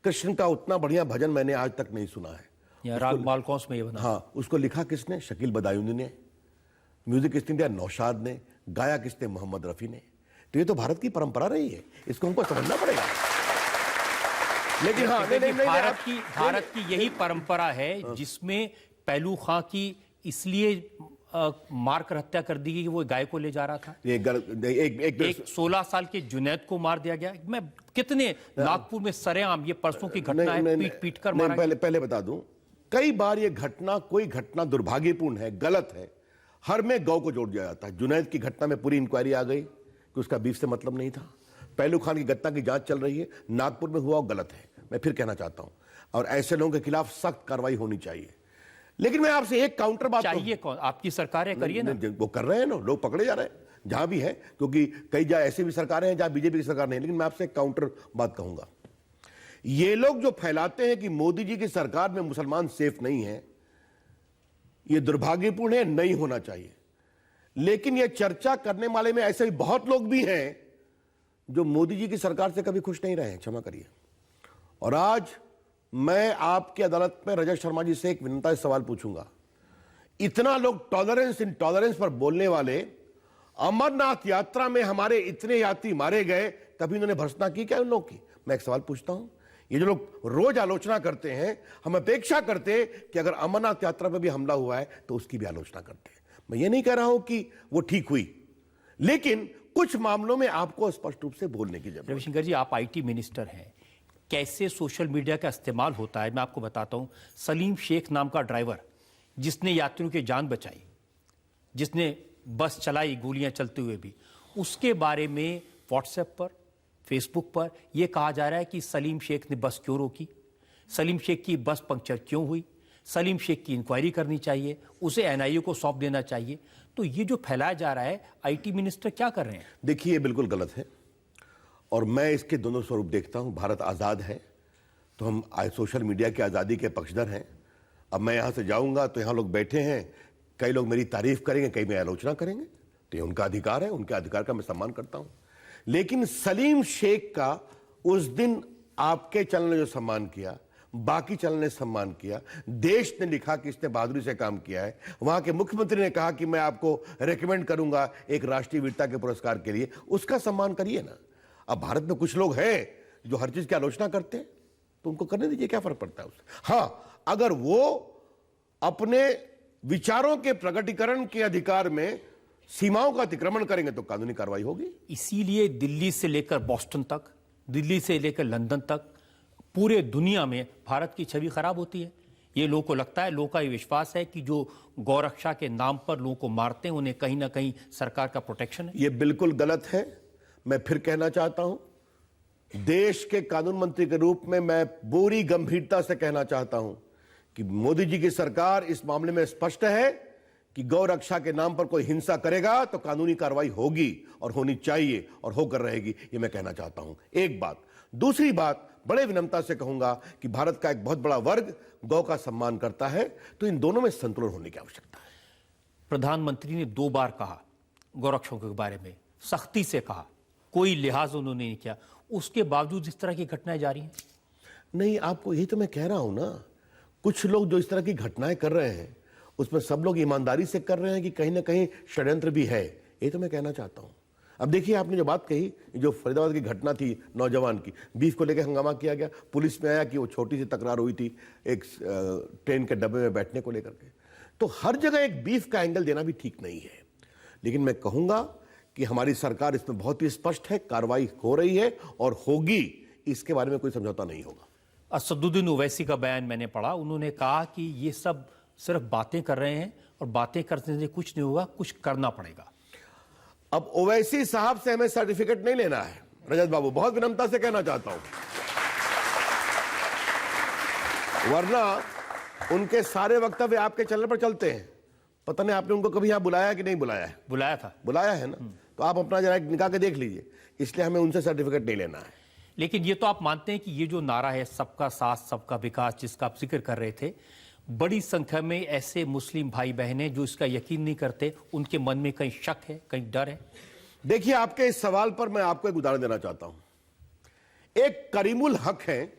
कृष्ण का उतना बढ़िया भजन मैंने आज तक नहीं सुना है। राग मालकौंस में ये बना। हाँ, उसको लिखा किसने? शकील बदायूनी ने। म्यूजिक किसने दिया? नौशाद ने। गाया किसने? मोहम्मद रफी ने। तो ये तो भारत की परंपरा रही है, इसको हमको समझना पड़ेगा। लेकिन हाँ, भारत की यही परंपरा है जिसमें पहलू खां की इसलिए मारकर हत्या कर दी गई कि वो गाय को ले जा रहा था। एक 16 साल के जुनैद को मार दिया गया। मैं कितने नागपुर में सरेआम, ये परसों की घटना है, पीट पीट कर मारा। पहले बता दूं, कई बार ये घटना, कोई घटना दुर्भाग्यपूर्ण है, गलत है, हर में गौ को जोड़ दिया जाता है। जुनैद की घटना में पूरी इंक्वायरी आ गई कि उसका बीफ से मतलब नहीं था। पहलू खान की घटना की जांच चल रही है, नागपुर में हुआ गलत है, मैं फिर कहना चाहता हूं। और ऐसे लोगों के खिलाफ सख्त कार्रवाई होनी चाहिए। लेकिन मैं आपसे एक काउंटर बात चाहिए, कौन? आपकी सरकार है, करिए ना। वो कर रहे हैं ना, लोग पकड़े जा रहे हैं जहां भी है, क्योंकि कई जगह ऐसी भी सरकारें हैं जहां बीजेपी की सरकार नहीं। लेकिन मैं आपसे एक काउंटर बात कहूंगा, ये लोग जो फैलाते हैं कि मोदी जी की सरकार में मुसलमान सेफ नहीं है, ये दुर्भाग्यपूर्ण है, नहीं होना चाहिए। लेकिन ये चर्चा करने वाले में ऐसे भी बहुत लोग भी हैं जो मोदी जी की सरकार से कभी खुश नहीं रहे हैं, क्षमा करिए। और आज मैं आपकी अदालत में रजत शर्मा जी से एक विनम्रता से सवाल पूछूंगा। इतना लोग टॉलरेंस इंटॉलरेंस पर बोलने वाले, अमरनाथ यात्रा में हमारे इतने यात्री मारे गए, कभी उन्होंने भर्त्सना की क्या उन लोगों की? मैं एक सवाल पूछता हूं। ये जो लोग रोज आलोचना करते हैं, हम अपेक्षा करते कि अगर अमरनाथ यात्रा पर भी हमला हुआ है तो उसकी भी आलोचना करते हैं। मैं ये नहीं कह रहा हूं कि वो ठीक हुई, लेकिन कुछ मामलों में आपको स्पष्ट रूप से बोलने की जरूरत है। रविशंकर जी, आप आईटी मिनिस्टर हैं, कैसे सोशल मीडिया का इस्तेमाल होता है मैं आपको बताता हूं। सलीम शेख नाम का ड्राइवर, जिसने यात्रियों की जान बचाई, जिसने बस चलाई गोलियां चलते हुए भी, उसके बारे में व्हाट्सएप पर, फेसबुक पर यह कहा जा रहा है कि सलीम शेख ने बस क्यों रोकी, सलीम शेख की बस पंक्चर क्यों हुई, सलीम शेख की इंक्वायरी करनी चाहिए, उसे एनआईए को सौंप देना चाहिए। तो ये जो फैलाया जा रहा है, आईटी मिनिस्टर क्या कर रहे हैं? देखिए, ये बिल्कुल गलत है और मैं इसके दोनों स्वरूप देखता हूं। भारत आज़ाद है तो हम सोशल मीडिया की आज़ादी के पक्षधर हैं। अब मैं यहां से जाऊंगा तो यहां लोग बैठे हैं, कई लोग मेरी तारीफ करेंगे, कई मेरी आलोचना करेंगे, तो ये उनका अधिकार है, उनके अधिकार का मैं सम्मान करता हूं। लेकिन सलीम शेख का उस दिन आपके चैनल ने जो सम्मान किया, बाकी चैनल ने सम्मान किया, देश ने लिखा कि इसने बहादुरी से काम किया है, वहां के मुख्यमंत्री ने कहा कि मैं आपको रेकमेंड करूंगा एक राष्ट्रीय वीरता के पुरस्कार के लिए, उसका सम्मान करिए ना। अब भारत में कुछ लोग हैं जो हर चीज की आलोचना करते हैं, तो उनको करने दीजिए, क्या फर्क पड़ता है उससे। हाँ, अगर वो अपने विचारों के प्रकटीकरण के अधिकार में सीमाओं का अतिक्रमण करेंगे तो कानूनी कार्रवाई होगी। इसीलिए दिल्ली से लेकर बॉस्टन तक, दिल्ली से लेकर लंदन तक, पूरे दुनिया में भारत की छवि खराब होती है। ये लोगों को लगता है, लोगों का ये विश्वास है कि जो गौरक्षा के नाम पर लोगों को मारते हैं उन्हें कहीं ना कहीं सरकार का प्रोटेक्शन है। ये बिल्कुल गलत है। मैं फिर कहना चाहता हूं, देश के कानून मंत्री के रूप में मैं पूरी गंभीरता से कहना चाहता हूं कि मोदी जी की सरकार इस मामले में स्पष्ट है कि गौ रक्षा के नाम पर कोई हिंसा करेगा तो कानूनी कार्रवाई होगी और होनी चाहिए और होकर रहेगी, ये मैं कहना चाहता हूं। एक बात। दूसरी बात, बड़े विनम्रता से कहूंगा कि भारत का एक बहुत बड़ा वर्ग गौ का सम्मान करता है, तो इन दोनों में संतुलन होने की आवश्यकता है। प्रधानमंत्री ने 2 बार कहा गौरक्षकों के बारे में, सख्ती से कहा, कोई लिहाज उन्होंने नहीं किया, उसके बावजूद इस तरह की घटनाएं जारी हैं। नहीं, आपको यही तो मैं कह रहा हूं ना, कुछ लोग जो इस तरह की घटनाएं कर रहे हैं उसमें सब लोग ईमानदारी से कर रहे हैं कि कहीं ना कहीं षड्यंत्र भी है, ये तो मैं कहना चाहता हूं। अब देखिए, आपने जो बात कही, जो फरीदाबाद की घटना थी नौजवान की, बीफ को लेकर हंगामा किया गया, पुलिस में आया कि वो छोटी सी तकरार हुई थी एक ट्रेन के डब्बे में बैठने को लेकर के, तो हर जगह एक बीफ का एंगल देना भी ठीक नहीं है। लेकिन मैं कहूंगा कि हमारी सरकार इसमें बहुत ही स्पष्ट है, कार्रवाई हो रही है और होगी, इसके बारे में कोई समझौता नहीं होगा। असदुद्दीन ओवैसी का बयान मैंने पढ़ा, उन्होंने कहा कि ये सब सिर्फ बातें कर रहे हैं और बातें करने से कुछ नहीं होगा, कुछ करना पड़ेगा। अब ओवैसी साहब से हमें सर्टिफिकेट नहीं लेना है रजत बाबू, बहुत विनम्रता से कहना चाहता हूं, वरना उनके सारे वक्तव्य आपके चैनल पर चलते हैं। पता नहीं आपने उनको कभी यहां बुलाया कि नहीं बुलाया है? बुलाया था। बुलाया है ना, तो आप अपना जरा निकाल के देख लीजिए, इसलिए हमें उनसे सर्टिफिकेट नहीं लेना है। लेकिन ये तो आप मानते हैं कि ये जो नारा है सबका साथ सबका विकास, जिसका आप जिक्र कर रहे थे, बड़ी संख्या में ऐसे मुस्लिम भाई बहन हैं जो इसका यकीन नहीं करते, उनके मन में कहीं शक है, कहीं डर है। देखिए, आपके इस सवाल पर मैं आपको एक उदाहरण देना चाहता हूं। एक करीमुल हक है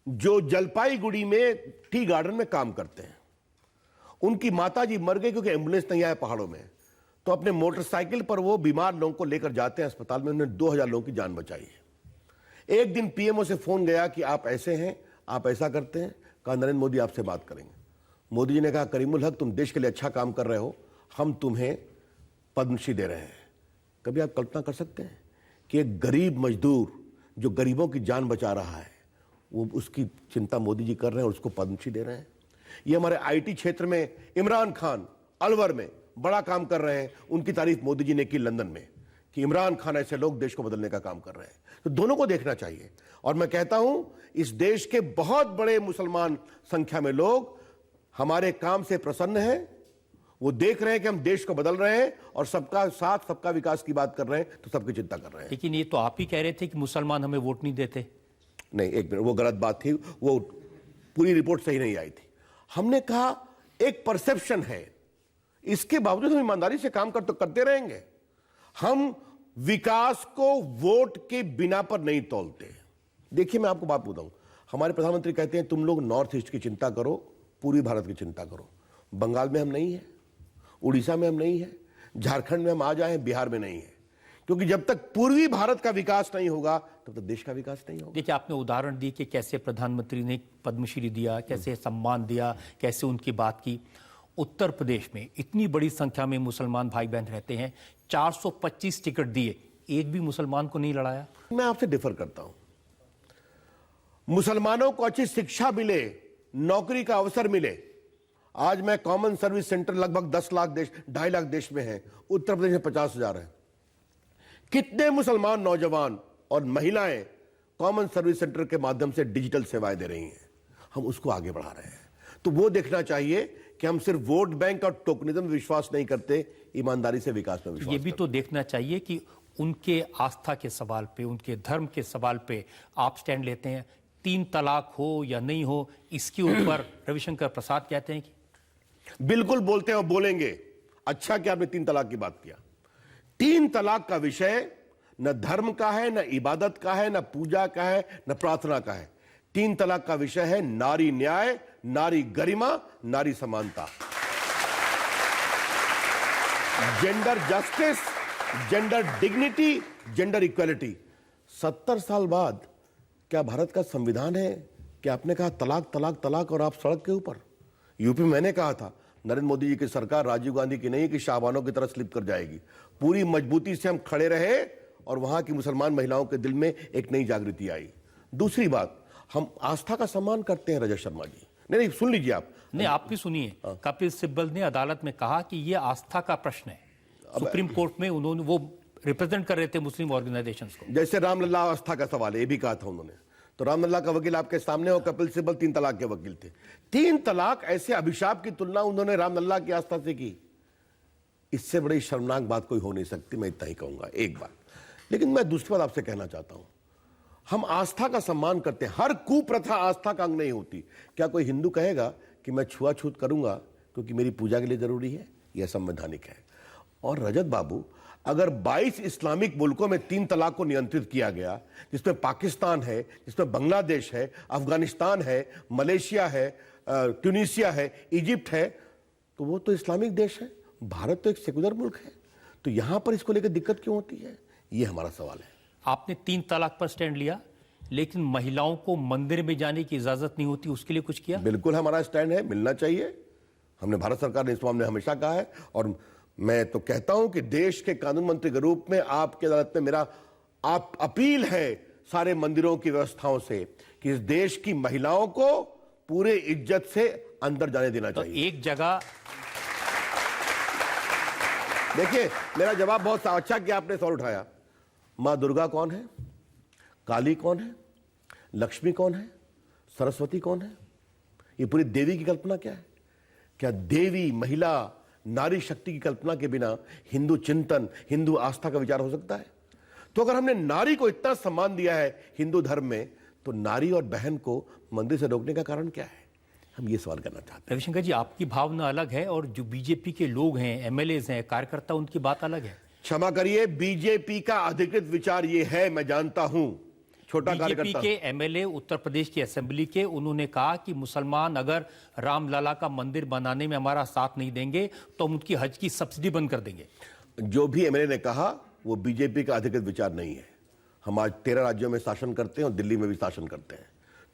जो जलपाईगुड़ी में टी गार्डन में काम करते हैं। उनकी माताजी मर गई क्योंकि एम्बुलेंस नहीं आया पहाड़ों में, तो अपने मोटरसाइकिल पर वो बीमार लोगों को लेकर जाते हैं अस्पताल में। उन्होंने 2000 लोगों की जान बचाई है। एक दिन पीएमओ से फोन गया कि आप ऐसे हैं, आप ऐसा करते हैं, कहा नरेंद्र मोदी आपसे बात करेंगे। मोदी जी ने कहा करीमुल हक, तुम देश के लिए अच्छा काम कर रहे हो, हम तुम्हें पद्मश्री दे रहे हैं। कभी आप कल्पना कर सकते हैं कि एक गरीब मजदूर जो गरीबों की जान बचा रहा है, वो उसकी चिंता मोदी जी कर रहे हैं और उसको पद्मश्री दे रहे हैं। ये हमारे आईटी क्षेत्र में इमरान खान अलवर में बड़ा काम कर रहे हैं, उनकी तारीफ मोदी जी ने की लंदन में कि इमरान खान ऐसे लोग देश को बदलने का काम कर रहे हैं। तो दोनों को देखना चाहिए। और मैं कहता हूं, इस देश के बहुत बड़े मुसलमान संख्या में लोग हमारे काम से प्रसन्न हैं, वो देख रहे हैं कि हम देश को बदल रहे हैं और सबका साथ सबका विकास की बात कर रहे हैं, तो सबकी चिंता कर रहे हैं। लेकिन ये तो आप ही कह रहे थे कि मुसलमान हमें वोट नहीं देते। नहीं, एक मिनट, वो गलत बात थी, वो पूरी रिपोर्ट सही नहीं आई थी। हमने कहा एक परसेप्शन है, इसके बावजूद हम ईमानदारी से काम करते रहेंगे। हम विकास को वोट के बिना पर नहीं तौलते। देखिए, मैं आपको बात बताऊं, हमारे प्रधानमंत्री कहते हैं तुम लोग नॉर्थ ईस्ट की चिंता करो, पूरी भारत की चिंता करो। बंगाल में हम नहीं है, उड़ीसा में हम नहीं है, झारखंड में हम आ जाए, बिहार में नहीं है, क्योंकि जब तक पूर्वी भारत का विकास नहीं होगा तब तक देश का विकास नहीं होगा। देखिए, आपने उदाहरण दी कि कैसे प्रधानमंत्री ने पद्मश्री दिया, कैसे सम्मान दिया, कैसे उनकी बात की। उत्तर प्रदेश में इतनी बड़ी संख्या में मुसलमान भाई बहन रहते हैं, 425 टिकट दिए, एक भी मुसलमान को नहीं लड़ाया। मैं आपसे डिफर करता हूं। मुसलमानों को अच्छी शिक्षा मिले, नौकरी का अवसर मिले। आज मैं कॉमन सर्विस सेंटर लगभग 10 लाख देश, 2.5 लाख देश में है, उत्तर प्रदेश में 50,000 है। कितने मुसलमान नौजवान और महिलाएं कॉमन सर्विस सेंटर के माध्यम से डिजिटल सेवाएं दे रही हैं, हम उसको आगे बढ़ा रहे हैं। तो वो देखना चाहिए कि हम सिर्फ वोट बैंक और टोकनिज्म में विश्वास नहीं करते, ईमानदारी से विकास में विश्वास ये भी तो देखना चाहिए कि उनके आस्था के सवाल पे, उनके धर्म के सवाल पे आप स्टैंड लेते हैं। 3 तलाक हो या नहीं हो, इसके ऊपर रविशंकर प्रसाद कहते हैं कि बिल्कुल बोलते हैं और बोलेंगे। अच्छा कि आपने 3 तलाक की बात किया। 3 तलाक का विषय न धर्म का है, न इबादत का है, न पूजा का है, न प्रार्थना का है। 3 तलाक का विषय है नारी न्याय, नारी गरिमा, नारी समानता, gender justice, gender dignity, gender equality. 70 साल बाद क्या भारत का संविधान है कि आपने कहा तलाक तलाक तलाक और आप सड़क के ऊपर? यूपी में मैंने कहा था नरेंद्र मोदी जी की सरकार राजीव गांधी की नहीं कि शाहबानों की तरह स्लिप कर जाएगी। पूरी मजबूती से हम खड़े रहे और वहां की मुसलमान महिलाओं के दिल में एक नई जागृति आई। दूसरी बात, हम आस्था का सम्मान करते हैं रजत शर्मा जी, नहीं, सुन लीजिए आप। नहीं, आप भी सुनिए। कपिल सिब्बल ने अदालत में कहा कि यह आस्था का प्रश्न है। सुप्रीम कोर्ट में उन्होंने, वो रिप्रेजेंट कर रहे थे मुस्लिम ऑर्गेनाइजेशंस को। जैसे रामलला आस्था का सवाल है, ये भी कहा था उन्होंने। तो रामलला का वकील आपके सामने हो, कपिल सिब्बल 3 तलाक के वकील थे। 3 तलाक ऐसे अभिशाप की तुलना उन्होंने रामलला की आस्था से की। इससे बड़ी शर्मनाक बात कोई हो नहीं सकती, मैं इतना ही कहूंगा। एक बात, लेकिन मैं दूसरी बात आपसे कहना चाहता हूं, हम आस्था का सम्मान करते हैं। हर कुप्रथा आस्था का अंग नहीं होती। क्या कोई हिंदू कहेगा कि मैं छुआछूत करूंगा क्योंकि मेरी पूजा के लिए जरूरी है? यह संवैधानिक है। और रजत बाबू, अगर 22 इस्लामिक मुल्कों में 3 तलाक को नियंत्रित किया गया, जिसमें पाकिस्तान है, जिसमें बांग्लादेश है, अफगानिस्तान है, मलेशिया है, ट्यूनीसिया है, इजिप्ट है, तो वो तो इस्लामिक देश है। भारत तो एक सेकुलर मुल्क है। तो यहां पर इसको लेकर दिक्कत क्यों होती है? ये हमारा सवाल है। आपने 3 तलाक पर स्टैंड लिया, लेकिन महिलाओं को मंदिर में जाने की इजाजत नहीं होती, उसके लिए कुछ किया? बिल्कुल हमारा स्टैंड है, मिलना चाहिए। हमने, भारत सरकार ने इस मामले में हमेशा कहा है। और मैं तो कहता हूं कि देश के कानून मंत्री के रूप में आपकी अदालत में मेरा आप अपील है सारे मंदिरों की व्यवस्थाओं से कि इस देश की महिलाओं को पूरे इज्जत से अंदर जाने देना तो चाहिए। एक जगह देखिए, मेरा जवाब बहुत अच्छा कि आपने सवाल उठाया। मां दुर्गा कौन है? काली कौन है? लक्ष्मी कौन है? सरस्वती कौन है? ये पूरी देवी की कल्पना क्या है? क्या देवी, महिला, नारी शक्ति की कल्पना के बिना हिंदू चिंतन, हिंदू आस्था का विचार हो सकता है? तो अगर हमने नारी को इतना सम्मान दिया है हिंदू धर्म में, तो नारी और बहन को मंदिर से रोकने का कारण क्या है? हम ये सवाल करना चाहते हैं। रविशंकर जी, आपकी भावना अलग है और जो बीजेपी के लोग हैं, एमएलएज हैं, कार्यकर्ता, उनकी बात अलग है। क्षमा करिए, बीजेपी का अधिकृत विचार ये है, मैं जानता हूं, छोटा बीजेपी कार्यकर्ता। के एमएलए उत्तर प्रदेश की असेंबली के, उन्होंने कहा कि मुसलमान अगर रामलला का मंदिर बनाने में हमारा साथ नहीं देंगे तो हम उनकी हज की सब्सिडी बंद कर देंगे। जो भी एमएलए ने कहा वो बीजेपी का अधिकृत विचार नहीं है। हम आज 13 राज्यों में शासन करते हैं और दिल्ली में भी शासन करते हैं,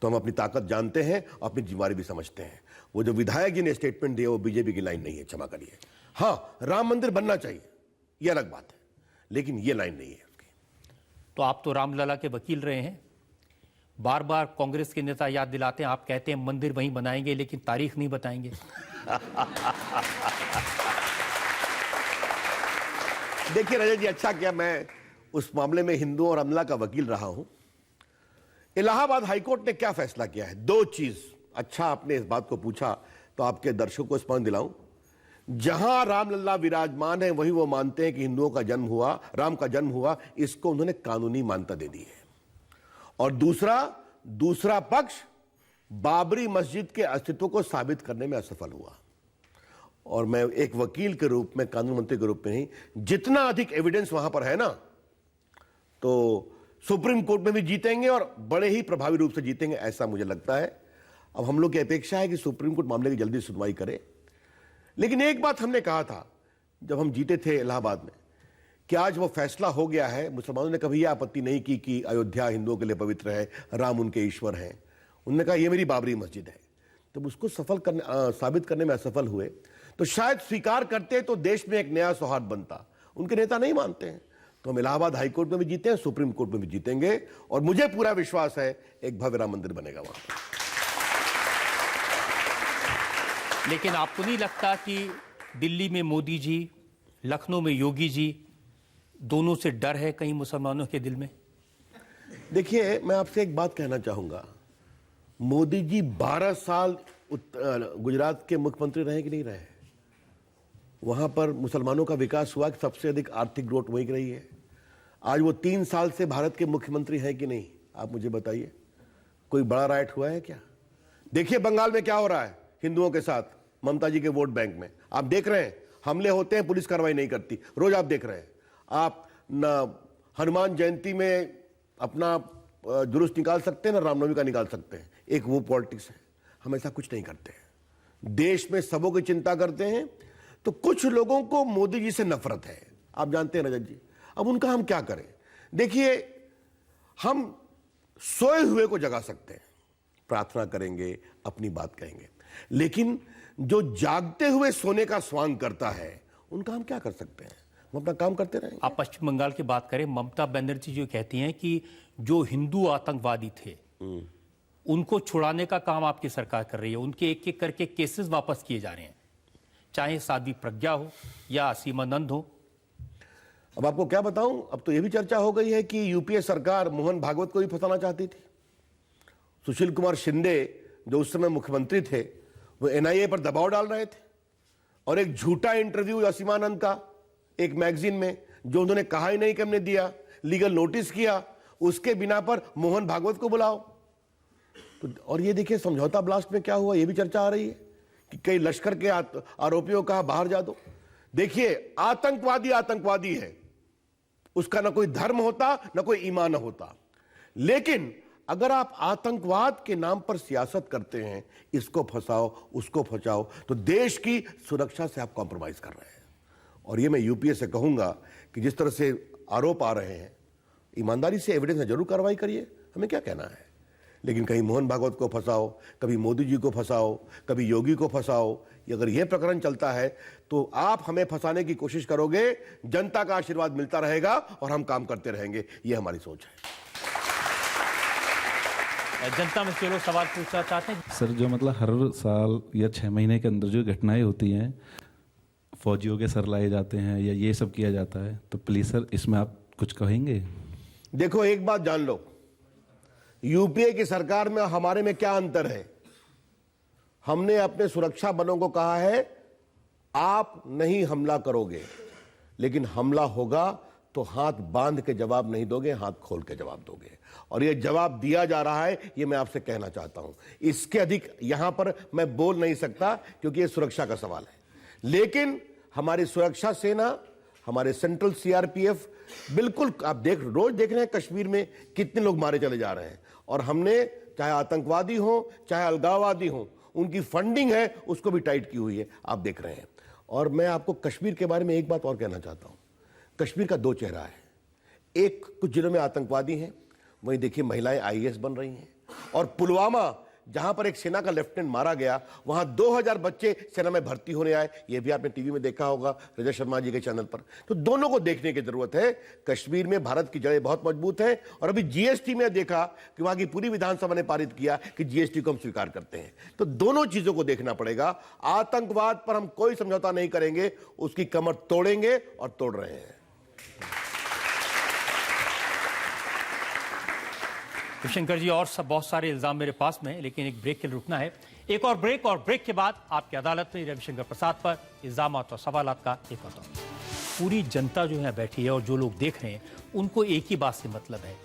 तो हम अपनी ताकत जानते हैं और अपनी जिम्मेदारी भी समझते हैं। वो जो विधायक जी ने स्टेटमेंट दिया वो बीजेपी की लाइन नहीं है, क्षमा करिए। हाँ, राम मंदिर बनना चाहिए, ये अलग बात है, लेकिन ये लाइन नहीं है उसकी। तो आप तो रामलला के वकील रहे हैं, बार बार कांग्रेस के नेता याद दिलाते हैं, आप कहते हैं मंदिर वहीं बनाएंगे लेकिन तारीख नहीं बताएंगे। देखिए रजत जी, अच्छा क्या मैं उस मामले में हिंदुओं और रामलला का वकील रहा हूं। इलाहाबाद हाईकोर्ट ने क्या फैसला किया है? 2 चीज। अच्छा आपने इस बात को पूछा तो आपके दर्शकों को स्मरण दिलाऊं। जहां रामलला विराजमान है वहीं वो मानते हैं कि हिंदुओं का जन्म हुआ, राम का जन्म हुआ, इसको उन्होंने कानूनी मान्यता दे दी है। और दूसरा पक्ष बाबरी मस्जिद के अस्तित्व को साबित करने में असफल हुआ। और मैं एक वकील के रूप में, कानून मंत्री के रूप में नहीं, जितना अधिक एविडेंस वहां पर है ना, तो सुप्रीम कोर्ट में भी जीतेंगे और बड़े ही प्रभावी रूप से जीतेंगे, ऐसा मुझे लगता है। अब हम लोग की अपेक्षा है कि सुप्रीम कोर्ट मामले की जल्दी सुनवाई करे। लेकिन एक बात हमने कहा था जब हम जीते थे इलाहाबाद में, कि आज वो फैसला हो गया है। मुसलमानों ने कभी यह आपत्ति नहीं की कि अयोध्या हिंदुओं के लिए पवित्र है, राम उनके ईश्वर हैं। उन्होंने कहा ये मेरी बाबरी मस्जिद है। तब उसको साबित करने में असफल हुए, तो शायद स्वीकार करते तो देश में एक नया सौहार्द बनता। उनके नेता नहीं मानते हैं, तो हम इलाहाबाद हाईकोर्ट में भी जीते हैं, सुप्रीम कोर्ट में भी जीतेंगे, और मुझे पूरा विश्वास है एक भव्य राम मंदिर बनेगा वहां। लेकिन आपको नहीं लगता कि दिल्ली में मोदी जी, लखनऊ में योगी जी, दोनों से डर है कहीं मुसलमानों के दिल में? देखिए, मैं आपसे एक बात कहना चाहूंगा। मोदी जी 12 साल गुजरात के मुख्यमंत्री रहे कि नहीं रहे? वहां पर मुसलमानों का विकास हुआ कि सबसे अधिक आर्थिक ग्रोथ वहीं की रही है। आज वो 3 साल से भारत के मुख्यमंत्री हैं कि नहीं? आप मुझे बताइए, कोई बड़ा राइट हुआ है क्या? देखिए बंगाल में क्या हो रहा है हिंदुओं के साथ, ममता जी के वोट बैंक में। आप देख रहे हैं, हमले होते हैं, पुलिस कार्रवाई नहीं करती, रोज आप देख रहे हैं। आप न हनुमान जयंती में अपना जुलूस निकाल सकते हैं, ना रामनवमी का निकाल सकते हैं। एक वो पॉलिटिक्स है। हम ऐसा कुछ नहीं करते हैं, देश में सबों की चिंता करते हैं। तो कुछ लोगों को मोदी जी से नफरत है, आप जानते हैं रजत जी। अब उनका हम क्या करें? देखिए, हम सोए हुए को जगा सकते हैं, प्रार्थना करेंगे, अपनी बात कहेंगे, लेकिन जो जागते हुए सोने का स्वांग करता है उनका हम क्या कर सकते हैं? हम अपना काम करते रहेंगे। आप पश्चिम बंगाल की बात करें, ममता बनर्जी जो कहती हैं कि जो हिंदू आतंकवादी थे उनको छुड़ाने का काम आपकी सरकार कर रही है। उनके एक एक करके केसेस वापस किए जा रहे हैं, चाहे साध्वी प्रज्ञा हो या सीमानंद हो। अब आपको क्या बताऊं, अब तो यह भी चर्चा हो गई है कि यूपीए सरकार मोहन भागवत को भी फंसाना चाहती थी। सुशील कुमार शिंदे जो उस समय मुख्यमंत्री थे, वो एनआईए पर दबाव डाल रहे थे और एक झूठा इंटरव्यू असीमानंद का एक मैगजीन में, जो उन्होंने कहा ही नहीं कि हमने दिया, लीगल नोटिस किया, उसके बिना पर मोहन भागवत को बुलाओ। तो और ये देखिए समझौता ब्लास्ट में क्या हुआ, ये भी चर्चा आ रही है कि कई लश्कर के आरोपियों का बाहर जा दो। देखिए आतंकवादी आतंकवादी है, उसका ना कोई धर्म होता ना कोई ईमान होता, लेकिन अगर आप आतंकवाद के नाम पर सियासत करते हैं, इसको फंसाओ उसको फंसाओ, तो देश की सुरक्षा से आप कॉम्प्रोमाइज कर रहे हैं। और ये मैं यूपीए से कहूंगा कि जिस तरह से आरोप आ रहे हैं, ईमानदारी से एविडेंस में जरूर कार्रवाई करिए, हमें क्या कहना है। लेकिन कहीं मोहन भागवत को फंसाओ, कभी मोदी जी को फंसाओ, कभी योगी को फंसाओ, अगर यह प्रकरण चलता है तो आप हमें फंसाने की कोशिश करोगे, जनता का आशीर्वाद मिलता रहेगा और हम काम करते रहेंगे, यह हमारी सोच है। जनता में से लोग सवाल पूछना चाहते हैं। सर, जो मतलब हर साल या 6 महीने के अंदर जो घटनाएं होती हैं, फौजियों के सर लाए जाते हैं या ये सब किया जाता है, तो प्लीज सर इसमें आप कुछ कहेंगे? देखो एक बात जान लो, यूपीए की सरकार में हमारे में क्या अंतर है। हमने अपने सुरक्षा बलों को कहा है आप नहीं हमला करोगे, लेकिन हमला होगा तो हाथ बांध के जवाब नहीं दोगे, हाथ खोल के जवाब दोगे। और ये जवाब दिया जा रहा है, ये मैं आपसे कहना चाहता हूं। इसके अधिक यहां पर मैं बोल नहीं सकता क्योंकि ये सुरक्षा का सवाल है। लेकिन हमारी सुरक्षा सेना, हमारे सेंट्रल सीआरपीएफ, बिल्कुल आप रोज देख रहे हैं कश्मीर में कितने लोग मारे चले जा रहे हैं। और हमने चाहे आतंकवादी हो चाहे अलगाववादी हो, उनकी फंडिंग है उसको भी टाइट की हुई है, आप देख रहे हैं। और मैं आपको कश्मीर के बारे में एक बात और कहना चाहता हूं। कश्मीर का दो चेहरा है, एक कुछ जिलों में आतंकवादी हैं, वहीं देखिए महिलाएं आईएएस बन रही हैं। और पुलवामा जहां पर एक सेना का लेफ्टिनेंट मारा गया, वहां 2000 बच्चे सेना में भर्ती होने आए, यह भी आपने टीवी में देखा होगा रजत शर्मा जी के चैनल पर। तो दोनों को देखने की जरूरत है। कश्मीर में भारत की जड़ें बहुत मजबूत हैं। और अभी जीएसटी में देखा कि वहां की पूरी विधानसभा ने पारित किया कि जीएसटी को हम स्वीकार करते हैं। तो दोनों चीजों को देखना पड़ेगा। आतंकवाद पर हम कोई समझौता नहीं करेंगे, उसकी कमर तोड़ेंगे और तोड़ रहे हैं। शंकर जी, और सब बहुत सारे इल्जाम मेरे पास में है, लेकिन एक ब्रेक के लिए रुकना है। एक और ब्रेक, और ब्रेक के बाद आपकी अदालत में रविशंकर प्रसाद पर इल्जाम और सवाल का एक और दौर। पूरी जनता जो है बैठी है और जो लोग देख रहे हैं, उनको एक ही बात से मतलब है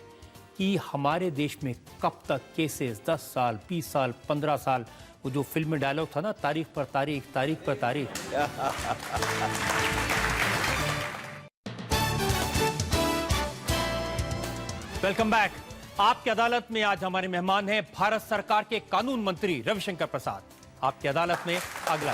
कि हमारे देश में कब तक केसेस 10 साल 20 साल 15 साल, वो जो फिल्म में डायलॉग था ना, तारीख पर तारीख तारीख पर तारीख। Welcome back. आपकी अदालत में आज हमारे मेहमान हैं भारत सरकार के कानून मंत्री रविशंकर प्रसाद। आपकी अदालत में अगला।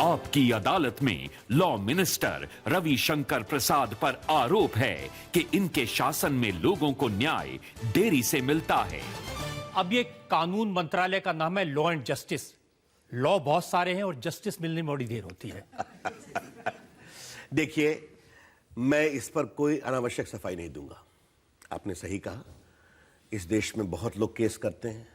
आपकी अदालत में लॉ मिनिस्टर रविशंकर प्रसाद पर आरोप है कि इनके शासन में लोगों को न्याय देरी से मिलता है। अब ये कानून मंत्रालय का नाम है लॉ एंड जस्टिस। लॉ बहुत सारे हैं और जस्टिस मिलने में बड़ी देर होती है। देखिए, मैं इस पर कोई अनावश्यक सफाई नहीं दूंगा। आपने सही कहा, इस देश में बहुत लोग केस करते हैं।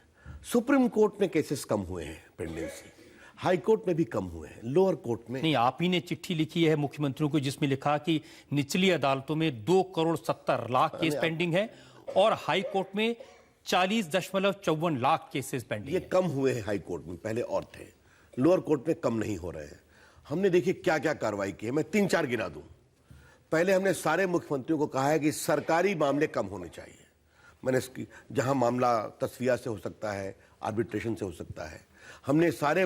सुप्रीम कोर्ट में केसेस कम हुए हैं पेंडेंसी, हाई कोर्ट में भी कम हुए हैं, लोअर कोर्ट में नहीं। आप ही ने चिट्ठी लिखी है मुख्यमंत्रियों को, जिसमें लिखा कि निचली अदालतों में 2,70,00,000 केस पेंडिंग है और हाई कोर्ट में 40.54 लाख केसेस पेंडिंग ये है। कम हुए हैं हाई कोर्ट में, पहले और थे। लोअर कोर्ट में कम नहीं हो रहे हैं। हमने देखिए क्या क्या कार्रवाई की है, मैं 3-4 गिना दूं। पहले हमने सारे मुख्यमंत्रियों को कहा है कि सरकारी मामले कम होने चाहिए। मैंने इसकी, जहां मामला तस्वीया से हो सकता है, आर्बिट्रेशन से हो सकता है, हमने सारे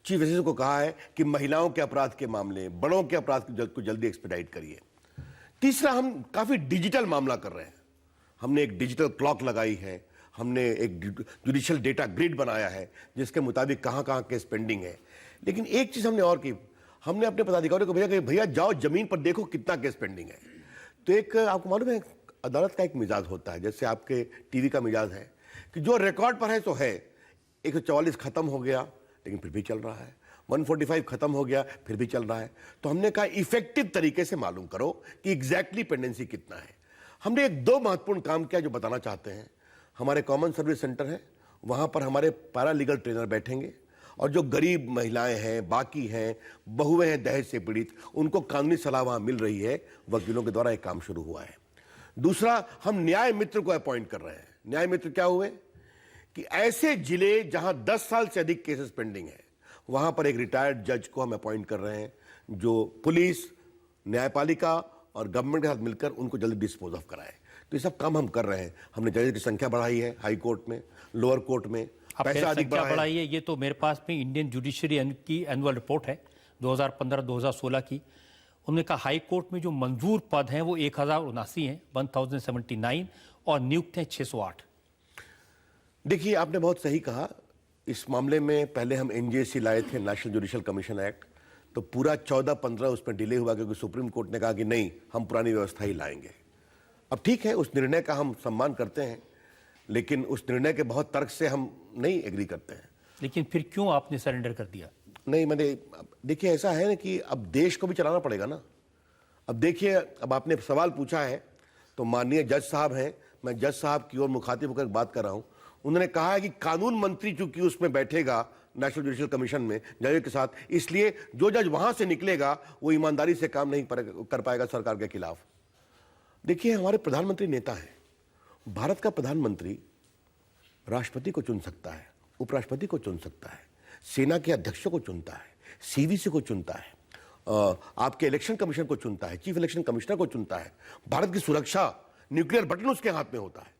चीफ जस्टिस को कहा है कि महिलाओं के अपराध के मामले, बड़ों के अपराध को जल्दी एक्सपेडाइट करिए। तीसरा, हम काफी डिजिटल मामला कर रहे हैं। हमने एक डिजिटल क्लॉक लगाई है, हमने एक जुडिशियल डेटा ग्रिड बनाया है जिसके मुताबिक कहां कहां केस पेंडिंग है। लेकिन एक चीज हमने और की, हमने अपने पदाधिकारियों को भेजा कि भैया जाओ जमीन पर देखो कितना केस पेंडिंग है। तो एक आपको मालूम है, अदालत का एक मिजाज होता है, जैसे आपके टीवी का मिजाज है कि जो रिकॉर्ड पर है तो है। 144 खत्म हो गया लेकिन फिर भी चल रहा है, 145 खत्म हो गया फिर भी चल रहा है। तो हमने कहा इफेक्टिव तरीके से मालूम करो कि एग्जैक्टली पेंडेंसी कितना है। हमने एक दो महत्वपूर्ण काम किया जो बताना चाहते हैं। हमारे कॉमन सर्विस सेंटर है, वहां पर हमारे पैरा लीगल ट्रेनर बैठेंगे और जो गरीब महिलाएं हैं, बाकी हैं, बहुएं हैं दहेज से पीड़ित, उनको कानूनी सलाह वहां मिल रही है। वकीलों के द्वारा एक काम शुरू हुआ है। दूसरा, हम न्याय मित्र को अपॉइंट कर रहे हैं। न्याय मित्र क्या हुए कि ऐसे जिले जहां 10 साल से अधिक केसेस पेंडिंग है, वहां पर एक रिटायर्ड जज को हम अपॉइंट कर रहे हैं जो पुलिस, न्यायपालिका और गवर्नमेंट के साथ मिलकर उनको जल्दी डिस्पोज ऑफ कराए। तो ये सब काम हम कर रहे हैं। हमने जजेस की संख्या बढ़ाई है, हाई कोर्ट में, लोअर कोर्ट में पैसा अधिक बढ़ाई है। ये तो मेरे पास में इंडियन जुडिशरी की एनुअल रिपोर्ट है 2015-2016 की। उन्होंने कहा हाई कोर्ट में जो मंजूर पद हैं वो 1079 हैं, 1079, और नियुक्त हैं 608। देखिए, आपने बहुत सही कहा। इस मामले में पहले हम एनजेसी लाए थे, नेशनल जुडिशियल कमीशन एक्ट, तो पूरा 14-15 उसमें डिले हुआ क्योंकि सुप्रीम कोर्ट ने कहा कि नहीं, हम पुरानी व्यवस्था ही लाएंगे। अब ठीक है, उस निर्णय का हम सम्मान करते हैं, लेकिन उस निर्णय के बहुत तर्क से हम नहीं एग्री करते हैं। लेकिन फिर क्यों आपने सरेंडर कर दिया? नहीं, मैंने, देखिए ऐसा है ना कि अब देश को भी चलाना पड़ेगा ना। अब देखिए, अब आपने सवाल पूछा है तो माननीय जज साहब हैं, मैं जज साहब की ओर मुखातिब होकर बात कर रहा हूं। उन्होंने कहा है कि कानून मंत्री चूंकि उसमें बैठेगा नेशनल जुडिशियल कमीशन में जज के साथ, इसलिए जो जज वहां से निकलेगा वो ईमानदारी से काम नहीं कर पाएगा सरकार के खिलाफ। देखिए, हमारे प्रधानमंत्री नेता हैं। भारत का प्रधानमंत्री राष्ट्रपति को चुन सकता है, उपराष्ट्रपति को चुन सकता है, सेना के अध्यक्षों को चुनता है, सीवीसी को चुनता है, आपके इलेक्शन कमीशन को चुनता है, चीफ इलेक्शन कमिश्नर को चुनता है। भारत की सुरक्षा, न्यूक्लियर बटन उसके हाथ में होता है।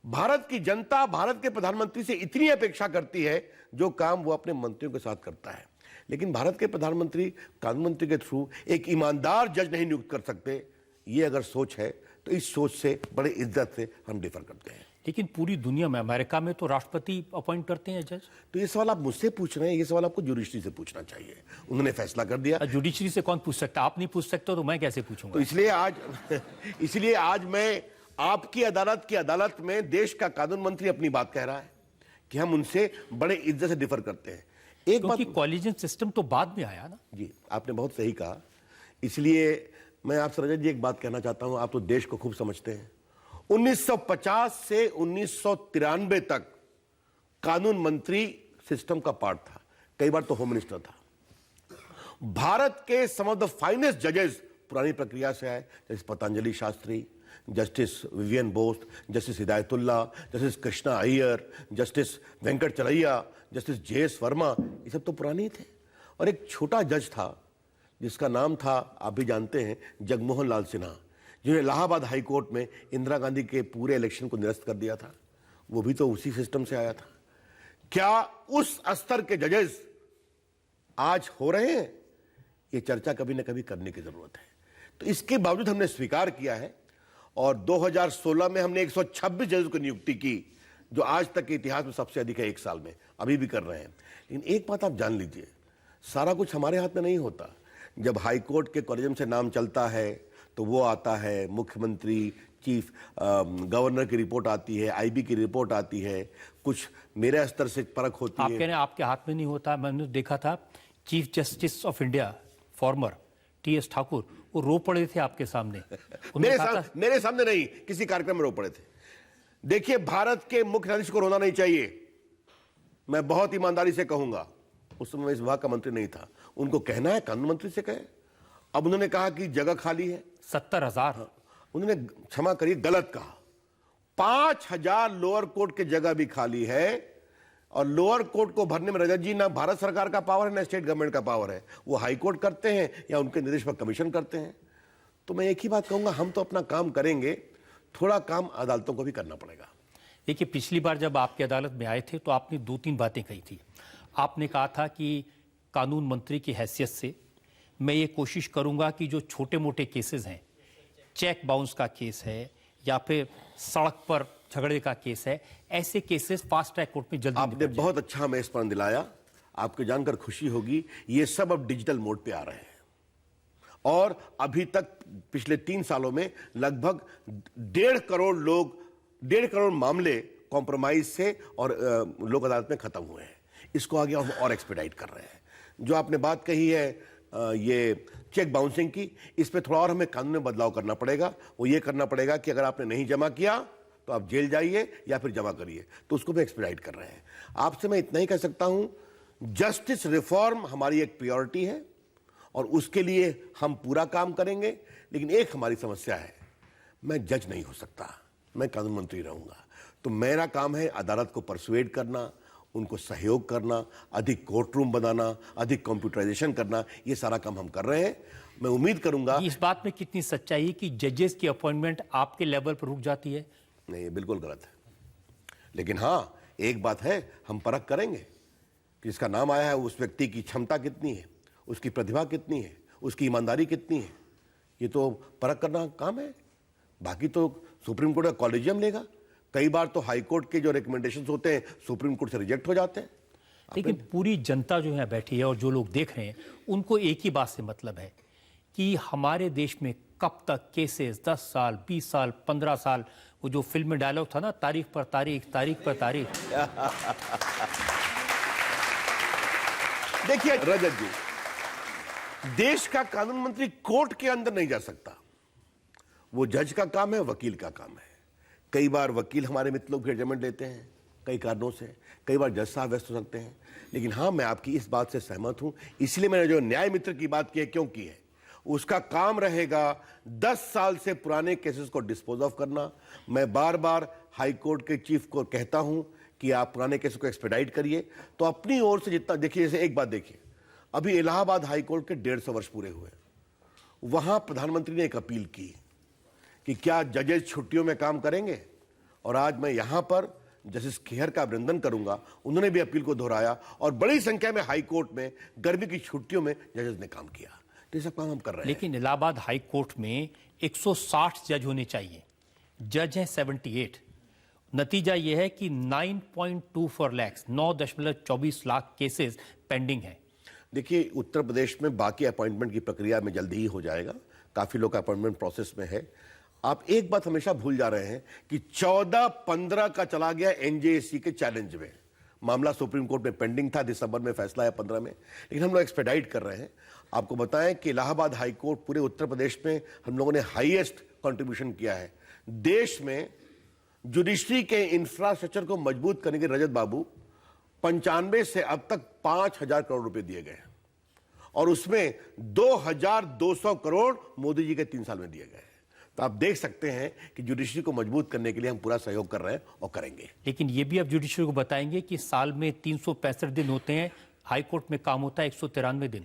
भारत की जनता भारत के प्रधानमंत्री से इतनी अपेक्षा करती है जो काम वो अपने मंत्रियों के साथ करता है। लेकिन भारत के प्रधानमंत्री कानून मंत्री के थ्रू एक ईमानदार जज नहीं नियुक्त कर सकते। ये अगर सोच है तो इस सोच से बड़े इज्जत से हम डिफर करते हैं। लेकिन पूरी दुनिया में, अमेरिका में तो राष्ट्रपति अपॉइंट करते हैं जज। तो ये सवाल आप मुझसे पूछ रहे हैं, ये सवाल आपको जुडिशरी से पूछना चाहिए। उन्होंने फैसला कर दिया। जुडिशरी से कौन पूछ सकता? आप नहीं पूछ सकते तो मैं कैसे पूछूंगा? तो इसलिए आज मैं आपकी अदालत में देश का कानून मंत्री अपनी बात कह रहा है कि हम उनसे बड़े इज्जत से डिफर करते हैं। एक बात, कॉलेजियन सिस्टम तो बाद में आया ना। जी, आपने बहुत सही कहा। इसलिए मैं आपसे रजत जी एक बात कहना चाहता हूं, आप तो देश को खूब समझते हैं। 1950 से 1993 तक कानून मंत्री सिस्टम का पार्ट था, कई बार तो होम मिनिस्टर था। भारत के सम ऑफ द फाइनेस्ट जजेस पुरानी प्रक्रिया से आए, जैसे Patanjali Shastri, justice Vivian Bose, justice Hidayatullah, justice Krishna Iyer, justice Venkat Chelaiah, justice JS. Verma, ये सब तो पुराने थे। और एक छोटा जज था जिसका नाम था, आप भी जानते हैं, जगमोहन लाल सिन्हा, जिन्होंने इलाहाबाद हाई कोर्ट में इंदिरा गांधी के पूरे इलेक्शन को निरस्त कर दिया था। वो भी तो उसी सिस्टम से आया था। क्या उस स्तर के जजेस आज हो रहे हैं? ये चर्चा कभी ना कभी करने की जरूरत है। तो इसके बावजूद हमने स्वीकार किया है और 2016 में हमने 126 जजेस की नियुक्ति की, जो आज तक के इतिहास में सबसे अधिक है एक साल में। अभी भी कर रहे हैं। लेकिन एक बात आप जान लीजिए, सारा कुछ हमारे हाथ में नहीं होता। जब हाई कोर्ट के कॉलेजियम से नाम चलता है तो वो आता है, मुख्यमंत्री, चीफ गवर्नर की रिपोर्ट आती है, आईबी की रिपोर्ट आती है, कुछ मेरे स्तर से परख होती है। आप कह रहे हैं आपके हाथ में नहीं होता? मैंने देखा था chief justice of India farmer T.S.. Thakur, वो रो पड़े थे आपके सामने। मेरे सामने नहीं, किसी कार्यक्रम में रो पड़े थे। देखिए, भारत के मुख्य न्यायाधीश को रोना नहीं चाहिए, मैं बहुत ईमानदारी से कहूंगा। उस समय इस विभाग का मंत्री नहीं था, उनको कहना है कानून मंत्री से कहे। अब उन्होंने कहा कि जगह खाली है 70,000। उन्होंने, क्षमा करिए, गलत कहा। 5,000 लोअर कोर्ट की जगह भी खाली है। और लोअर कोर्ट को भरने में रजत जी ना भारत सरकार का पावर है ना स्टेट गवर्नमेंट का पावर है। वो हाई कोर्ट करते हैं या उनके निर्देश पर कमीशन करते हैं। तो मैं एक ही बात कहूंगा, हम तो अपना काम करेंगे, थोड़ा काम अदालतों को भी करना पड़ेगा। देखिए, पिछली बार जब आपकी अदालत में आए थे तो आपने 2-3 बातें कही थी। आपने कहा था कि कानून मंत्री की हैसियत से मैं ये कोशिश करूंगा कि जो छोटे मोटे केसेस हैं, चेक बाउंस का केस है या फिर सड़क पर झगड़े का केस है, ऐसे केसेस फास्ट ट्रैक कोर्ट में जल्दी। आपने बहुत अच्छा हमें स्मरण दिलाया, आपको जानकर खुशी होगी। ये सब अब डिजिटल मोड पे आ रहे हैं और अभी तक पिछले 3 सालों में लगभग 1.5 करोड़ लोग, 1.5 करोड़ मामले कॉम्प्रोमाइज से और लोक अदालत में खत्म हुए हैं। इसको आगे हम और एक्सपेडाइट कर रहे हैं। जो आपने बात कही है ये चेक बाउंसिंग की, इस पे थोड़ा और हमें कानून में बदलाव करना पड़ेगा। वो ये करना पड़ेगा कि अगर आपने नहीं जमा किया तो आप जेल जाइए या फिर जमा करिए, तो उसको भी एक्सपेडाइट कर रहे हैं। आपसे मैं इतना ही कह सकता हूं, जस्टिस रिफॉर्म हमारी एक प्रायोरिटी है और उसके लिए हम पूरा काम करेंगे। लेकिन एक हमारी समस्या है, मैं जज नहीं हो सकता, मैं कानून मंत्री रहूंगा। तो मेरा काम है अदालत को परसुएड करना, उनको सहयोग करना, अधिक कोर्ट रूम बनाना, अधिक कंप्यूटराइजेशन करना, ये सारा काम हम कर रहे हैं। मैं उम्मीद करूंगा। इस बात में कितनी सच्चाई है कि जजेस की अपॉइंटमेंट आपके लेवल पर रुक जाती है? नहीं, ये बिल्कुल गलत है। लेकिन हाँ, एक बात है, हम परख करेंगे कि जिसका नाम आया है उस व्यक्ति की क्षमता कितनी है, उसकी प्रतिभा कितनी है, उसकी ईमानदारी कितनी है। ये तो परख करना काम है। बाकी तो सुप्रीम कोर्ट का कॉलेजियम लेगा। कई बार तो हाई कोर्ट के जो रिकमेंडेशंस होते हैं सुप्रीम कोर्ट से रिजेक्ट हो जाते हैं। लेकिन पूरी जनता जो है बैठी है और जो लोग देख रहे हैं, उनको एक ही बात से मतलब है कि हमारे देश में कब तक केसेस 10 साल, 20 साल, 15 साल, वो जो फिल्म में डायलॉग था ना, तारीख पर तारीख, तारीख पर तारीख। देखिए रजत जी, देश का कानून मंत्री कोर्ट के अंदर नहीं जा सकता। वो जज का काम है, वकील का काम है। कई बार वकील हमारे मित्र लोग जजमेंट लेते हैं कई कारणों से, कई बार जज साहब व्यस्त हो सकते हैं। लेकिन हाँ, मैं आपकी इस बात से सहमत हूं। इसलिए मैंने जो न्याय मित्र की बात की है, क्यों की है, उसका काम रहेगा 10 साल से पुराने केसेस को डिस्पोज ऑफ करना। मैं बार बार हाई कोर्ट के चीफ को कहता हूं कि आप पुराने केसेस को एक्सपेडाइट करिए। तो अपनी ओर से जितना, देखिए जैसे एक बात देखिए, अभी इलाहाबाद हाई कोर्ट के 150 वर्ष पूरे हुए। वहां प्रधानमंत्री ने एक अपील की कि क्या जजेस छुट्टियों में काम करेंगे, और आज मैं यहां पर जस्टिस खेहर का अभिनंदन करूंगा। उन्होंने भी अपील को दोहराया और बड़ी संख्या में हाई कोर्ट में गर्मी की छुट्टियों में जजेस ने काम किया। तो ये सब काम हम कर रहे हैं। लेकिन इलाहाबाद हाई कोर्ट में 160 जज होने चाहिए, जज हैं 78। नतीजा यह है कि 9.24 लाख 9.24 लाख केसेस पेंडिंग हैं। देखिए, उत्तर प्रदेश में बाकी अपॉइंटमेंट की प्रक्रिया में जल्दी ही हो जाएगा। काफी लोग अपॉइंटमेंट प्रोसेस में है। आप एक बात हमेशा भूल जा रहे हैं कि 14-15 का चला गया एनजेएसी के चैलेंज में। मामला सुप्रीम कोर्ट में पेंडिंग था, दिसंबर में फैसला है 15 में, लेकिन हम लोग एक्सपेडाइट कर रहे हैं। आपको बताएं कि इलाहाबाद हाई कोर्ट पूरे उत्तर प्रदेश में हम लोगों ने हाईएस्ट कंट्रीब्यूशन किया है। देश में जुडिशरी के इंफ्रास्ट्रक्चर को मजबूत करने के रजत बाबू 95 से अब तक 5,000 करोड़ रुपए दिए गए, और उसमें 2,200 करोड़ मोदी जी के 3 साल में दिए गए। तो आप देख सकते हैं कि जुडिशरी को मजबूत करने के लिए हम पूरा सहयोग कर रहे हैं और करेंगे। लेकिन ये भी आप जुडिशरी को बताएंगे कि साल में 365 दिन होते हैं, हाई कोर्ट में काम होता है 193 दिन।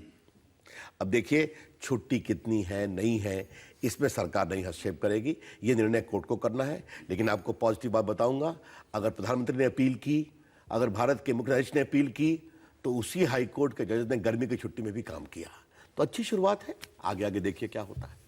अब देखिए, छुट्टी कितनी है, नहीं है, इसमें सरकार नहीं हस्तक्षेप करेगी। ये निर्णय कोर्ट को करना है। लेकिन आपको पॉजिटिव बात बताऊंगा, अगर प्रधानमंत्री ने अपील की, अगर भारत के मुख्य न्यायाधीश ने अपील की, तो उसी हाई कोर्ट के जज ने गर्मी की छुट्टी में भी काम किया। तो अच्छी शुरुआत है। आगे आगे देखिए क्या होता है।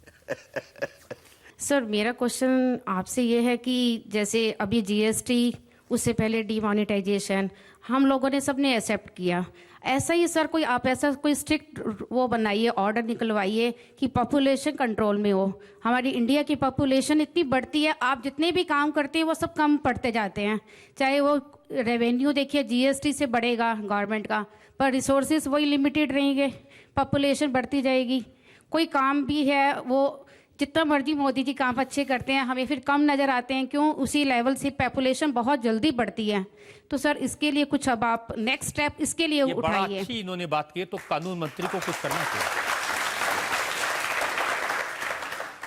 सर, मेरा क्वेश्चन आपसे ये है कि जैसे अभी जीएसटी, उससे पहले डीमोनेटाइजेशन हम लोगों ने सबने एक्सेप्ट किया। ऐसा ही सर कोई आप ऐसा कोई स्ट्रिक्ट वो बनाइए, ऑर्डर निकलवाइए कि पॉपुलेशन कंट्रोल में हो। हमारी इंडिया की पॉपुलेशन इतनी बढ़ती है, आप जितने भी काम करते हैं वो सब कम पड़ते जाते हैं। चाहे वो रेवेन्यू देखिए जीएसटी से बढ़ेगा गवर्नमेंट का, पर रिसोर्सेज वही लिमिटेड रहेंगे, पॉपुलेशन बढ़ती जाएगी। कोई काम भी है वो जितना मर्जी मोदी जी काम अच्छे करते हैं, हमें फिर कम नज़र आते हैं। क्यों? उसी लेवल से पॉपुलेशन बहुत जल्दी बढ़ती है। तो सर इसके लिए कुछ अब आप नेक्स्ट स्टेप इसके लिए ये बड़ा उठाइए। अच्छी इन्होंने बात की, तो कानून मंत्री को कुछ करना चाहिए।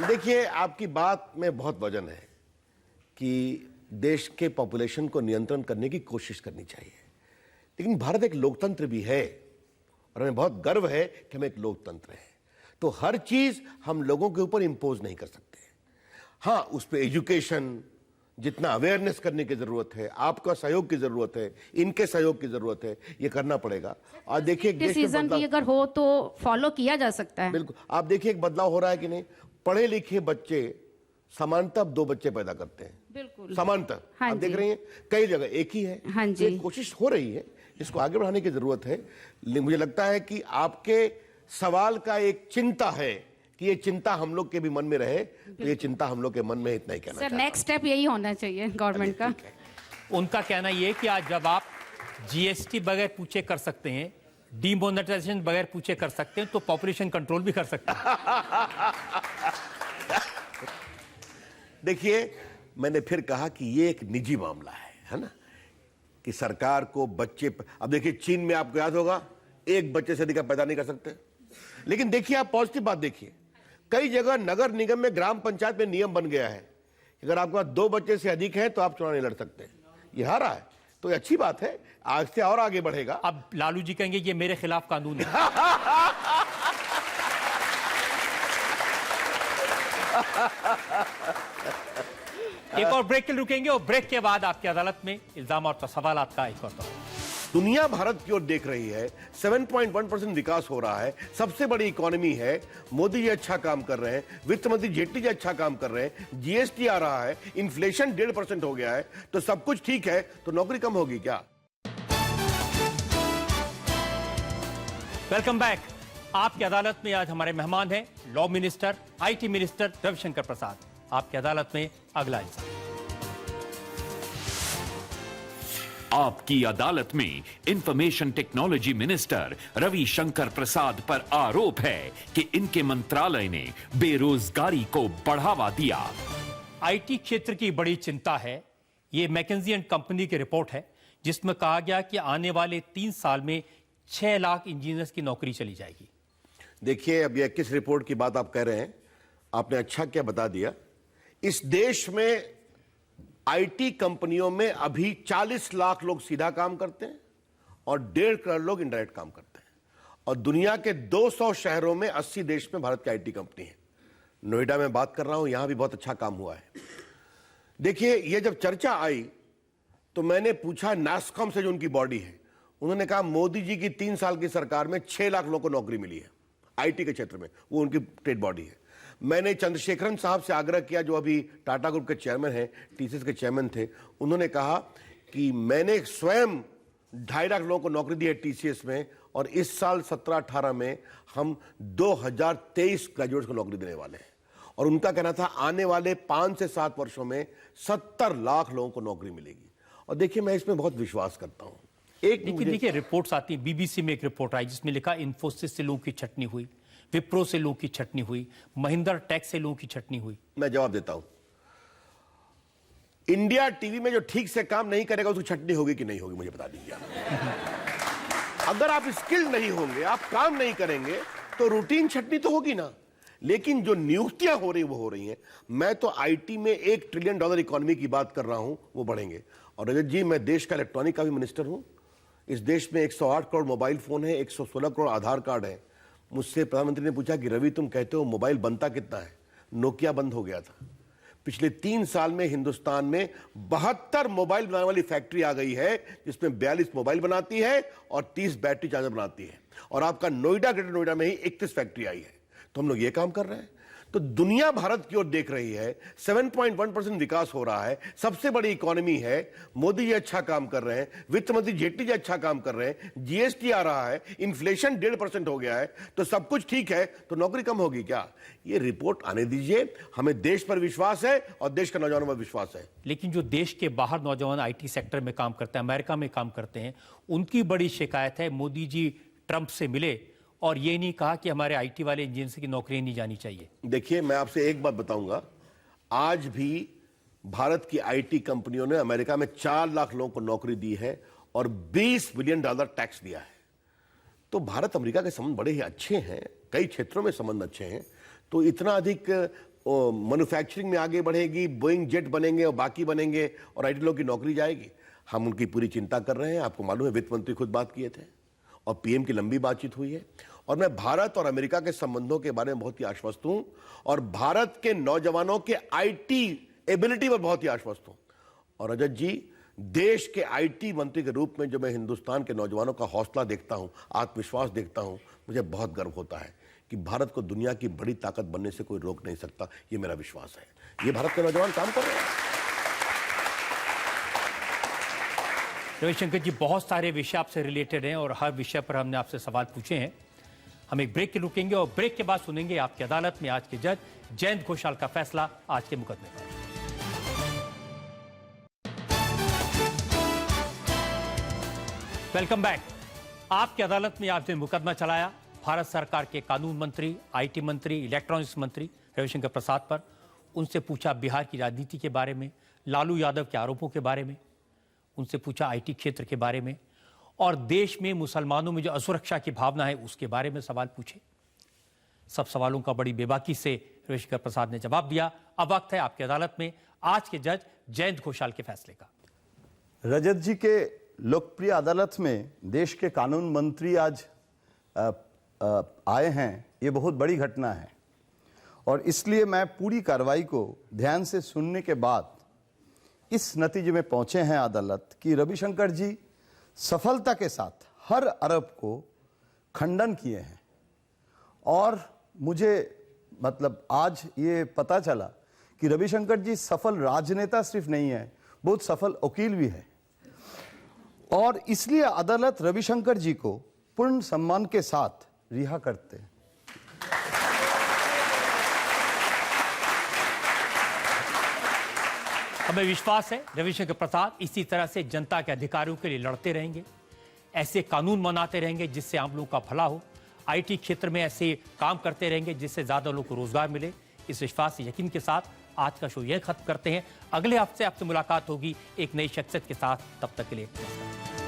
देखिए, आपकी बात में बहुत वजन है कि देश के पॉपुलेशन को नियंत्रण करने की कोशिश करनी चाहिए। लेकिन भारत एक लोकतंत्र भी है और हमें बहुत गर्व है कि हम एक लोकतंत्र है। तो हर चीज हम लोगों के ऊपर इंपोज नहीं कर सकते। हाँ, उस पर एजुकेशन, जितना अवेयरनेस करने की जरूरत है, आपका सहयोग की जरूरत है, इनके सहयोग की जरूरत है, ये करना पड़ेगा। और देखिए, डिसीजन भी अगर हो तो फॉलो किया जा सकता है। बिल्कुल। आप देखिए एक बदलाव हो रहा है कि नहीं। पढ़े लिखे बच्चे समानतः 2 बच्चे पैदा करते हैं, बिल्कुल समानतः। हाँ आप देख रही हैं कई जगह एक ही है। हाँ जी। तो कोशिश हो रही है, इसको आगे बढ़ाने की जरूरत है। मुझे लगता है कि आपके सवाल का एक चिंता है कि ये चिंता हम लोग के भी मन में रहे, तो ये चिंता हम लोग के मन में इतना ही कहना सर, नेक्स्ट स्टेप यही होना चाहिए गवर्नमेंट का। उनका कहना यह है कि आज जब आप जीएसटी बगैर पूछे कर सकते हैं, डीमोनेटाइजेशन बगैर पूछे कर सकते हैं तो पॉपुलेशन कंट्रोल भी कर सकते हैं। देखिए, मैंने फिर कहा कि ये एक निजी मामला है ना, कि सरकार को बच्चे, अब देखिए चीन में आपको याद होगा एक बच्चे से अधिक पैदा नहीं कर सकते, लेकिन देखिए आप पॉजिटिव बात देखिए, कई जगह नगर निगम में, ग्राम पंचायत में नियम बन गया है कि अगर आपके पास 2 बच्चे से अधिक है तो आप चुनाव नहीं लड़ सकते। ये हारा है तो ये अच्छी बात है, आज से और आगे बढ़ेगा। अब लालू जी कहेंगे ये मेरे खिलाफ कानून है। एक और ब्रेक के लिए रुकेंगे और ब्रेक के बाद आपकी अदालत में इल्जाम और सवालात का एक और दौर। दुनिया भारत की ओर देख रही है, 7.1% विकास हो रहा है, सबसे बड़ी इकोनॉमी है, मोदी जी अच्छा काम कर रहे हैं, वित्त मंत्री जेटली जी अच्छा काम कर रहे हैं, जीएसटी आ रहा है, इन्फ्लेशन 1.5% हो गया है, तो सब कुछ ठीक है, तो नौकरी कम होगी क्या? Welcome back. आपकी अदालत में आज हमारे मेहमान हैं law minister, IT minister Ravishankar Prasad. Aapki Adalat में अगला इल्जाम। आपकी अदालत में information technology minister Ravishankar Prasad पर आरोप है कि इनके मंत्रालय ने बेरोजगारी को बढ़ावा दिया। आईटी क्षेत्र की बड़ी चिंता है। ये मैकेंजी एंड कंपनी की रिपोर्ट है जिसमें कहा गया कि आने वाले 3 साल में 6 लाख इंजीनियर्स की नौकरी चली जाएगी। देखिए, अब ये किस रिपोर्ट की बात आप कह रहे हैं, आपने अच्छा क्या बता दिया। इस देश में आईटी कंपनियों में अभी 40 लाख लोग सीधा काम करते हैं और 1.5 करोड़ लोग इनडायरेक्ट काम करते हैं, और दुनिया के 200 शहरों में 80 देश में भारत की आईटी कंपनी है। नोएडा में बात कर रहा हूं, यहां भी बहुत अच्छा काम हुआ है। देखिए, ये जब चर्चा आई तो मैंने पूछा नास्कॉम से, जो उनकी बॉडी है, उन्होंने कहा मोदी जी की 3 साल की सरकार में 6 लाख लोगों को नौकरी मिली है आईटी के क्षेत्र में, वो उनकी ट्रेड बॉडी है। मैंने चंद्रशेखरन साहब से आग्रह किया, जो अभी टाटा ग्रुप के चेयरमैन हैं, टीसीएस के चेयरमैन थे, उन्होंने कहा कि मैंने स्वयं 2.5 लाख लोगों को नौकरी दी है टीसीएस में, और इस साल 17-18 में हम 2023 ग्रेजुएट्स को नौकरी देने वाले हैं। और उनका कहना था आने वाले 5 से 7 वर्षों में 70 लाख लोगों को नौकरी मिलेगी। और देखिए, मैं इसमें बहुत विश्वास करता हूं। देखिए रिपोर्ट्स आती है, बीबीसी में एक रिपोर्ट आई जिसमें लिखा इन्फोसिस से लोगों की छटनी हुई, विप्रो से लोगों की छटनी हुई, महिंद्रा टेक से लोगों की छटनी हुई। मैं जवाब देता हूं, इंडिया टीवी में जो ठीक से काम नहीं करेगा उसकी छटनी होगी कि नहीं होगी, मुझे बता दीजिए। अगर आप स्किल्ड नहीं होंगे, आप काम नहीं करेंगे, तो रूटीन छटनी तो होगी ना। लेकिन जो नियुक्तियां हो रही वो हो रही हैं। मैं तो आईटी में $1 ट्रिलियन इकोनॉमी की बात कर रहा हूं, वो बढ़ेंगे। और रजत जी, मैं देश का इलेक्ट्रॉनिक का भी मिनिस्टर हूं। इस देश में 108 करोड़ मोबाइल फोन है, 116 करोड़ आधार कार्ड है। मुझसे प्रधानमंत्री ने पूछा कि रवि, तुम कहते हो मोबाइल बनता कितना है? नोकिया बंद हो गया था। पिछले 3 साल में हिंदुस्तान में 72 मोबाइल बनाने वाली फैक्ट्री आ गई है, जिसमें 42 मोबाइल बनाती है और 30 बैटरी चार्जर बनाती है। और आपका नोएडा, ग्रेटर नोएडा में ही 31 फैक्ट्री आई है। तो हम लोग ये काम कर रहे हैं। तो दुनिया भारत की ओर देख रही है, 7.1% विकास हो रहा है, सबसे बड़ी इकोनॉमी है, मोदी जी अच्छा काम कर रहे हैं, वित्त मंत्री जेटली जी अच्छा काम कर रहे हैं, जीएसटी आ रहा है, इन्फ्लेशन 1.5% हो गया है, तो सब कुछ ठीक है, तो नौकरी कम होगी क्या? ये रिपोर्ट आने दीजिए। हमें देश पर विश्वास है और देश के नौजवानों पर विश्वास है। लेकिन जो देश के बाहर नौजवान आईटी सेक्टर में काम करते हैं, अमेरिका में काम करते हैं, उनकी बड़ी शिकायत है मोदी जी ट्रंप से मिले और ये नहीं कहा कि हमारे आईटी वाले इंजीनियर की नौकरी नहीं जानी चाहिए। देखिए, मैं आपसे एक बात बताऊंगा, आज भी भारत की आईटी कंपनियों ने अमेरिका में 4 लाख लोगों को नौकरी दी है और $20 बिलियन टैक्स दिया है। तो भारत अमेरिका के संबंध बड़े ही अच्छे हैं, कई क्षेत्रों में संबंध अच्छे हैं। तो इतना अधिक मैन्युफैक्चरिंग में आगे बढ़ेगी, बोइंग जेट बनेंगे और बाकी बनेंगे और आईटी लोगों की नौकरी जाएगी। हम उनकी पूरी चिंता कर रहे हैं। आपको मालूम है, वित्त मंत्री खुद बात किए थे और पीएम की लंबी बातचीत हुई है। और मैं भारत और अमेरिका के संबंधों के बारे में बहुत ही आश्वस्त हूं और भारत के नौजवानों के आईटी एबिलिटी पर बहुत ही आश्वस्त हूं। और रजत जी, देश के आईटी मंत्री के रूप में जो मैं हिंदुस्तान के नौजवानों का हौसला देखता हूं, आत्मविश्वास देखता हूं, मुझे बहुत गर्व होता है कि भारत को दुनिया की बड़ी ताकत बनने से कोई रोक नहीं सकता। ये मेरा विश्वास है। ये भारत के नौजवान काम कर रहे हैं। रविशंकर जी, बहुत सारे विषय आपसे रिलेटेड हैं और हर विषय पर हमने आपसे सवाल पूछे हैं। हम एक ब्रेक के रुकेंगे और ब्रेक के बाद सुनेंगे आपकी अदालत में आज के जज जयंत घोषाल का फैसला आज के मुकदमे पर। Welcome back. आपकी अदालत में आपने मुकदमा चलाया भारत सरकार के कानून मंत्री, आईटी मंत्री, इलेक्ट्रॉनिक्स मंत्री रविशंकर प्रसाद पर। उनसे पूछा बिहार की राजनीति के बारे में, लालू यादव के आरोपों के बारे में, उनसे पूछा आईटी क्षेत्र के बारे में, और देश में मुसलमानों में जो असुरक्षा की भावना है उसके बारे में सवाल पूछे। सब सवालों का बड़ी बेबाकी से रविशंकर प्रसाद ने जवाब दिया। अब वक्त है आपकी अदालत में आज के जज जयंत घोषाल के फैसले का। रजत जी के लोकप्रिय अदालत में देश के कानून मंत्री आज आए हैं, ये बहुत बड़ी घटना है और इसलिए मैं पूरी कार्रवाई को ध्यान से सुनने के बाद इस नतीजे में पहुंचे हैं अदालत कि रविशंकर जी सफलता के साथ हर आरोप को खंडन किए हैं। और मुझे मतलब आज ये पता चला कि रविशंकर जी सफल राजनेता सिर्फ नहीं है, बहुत सफल वकील भी है और इसलिए अदालत रविशंकर जी को पूर्ण सम्मान के साथ रिहा करते हैं। हमें विश्वास है रविशंकर प्रसाद इसी तरह से जनता के अधिकारों के लिए लड़ते रहेंगे, ऐसे कानून बनाते रहेंगे जिससे आम लोगों का भला हो, आईटी क्षेत्र में ऐसे काम करते रहेंगे जिससे ज्यादा लोगों को रोजगार मिले। इस विश्वास यकीन के साथ आज का शो यह खत्म करते हैं। अगले हफ्ते आपसे मुलाकात होगी एक नई शख्सियत के साथ। तब तक के लिए नमस्कार।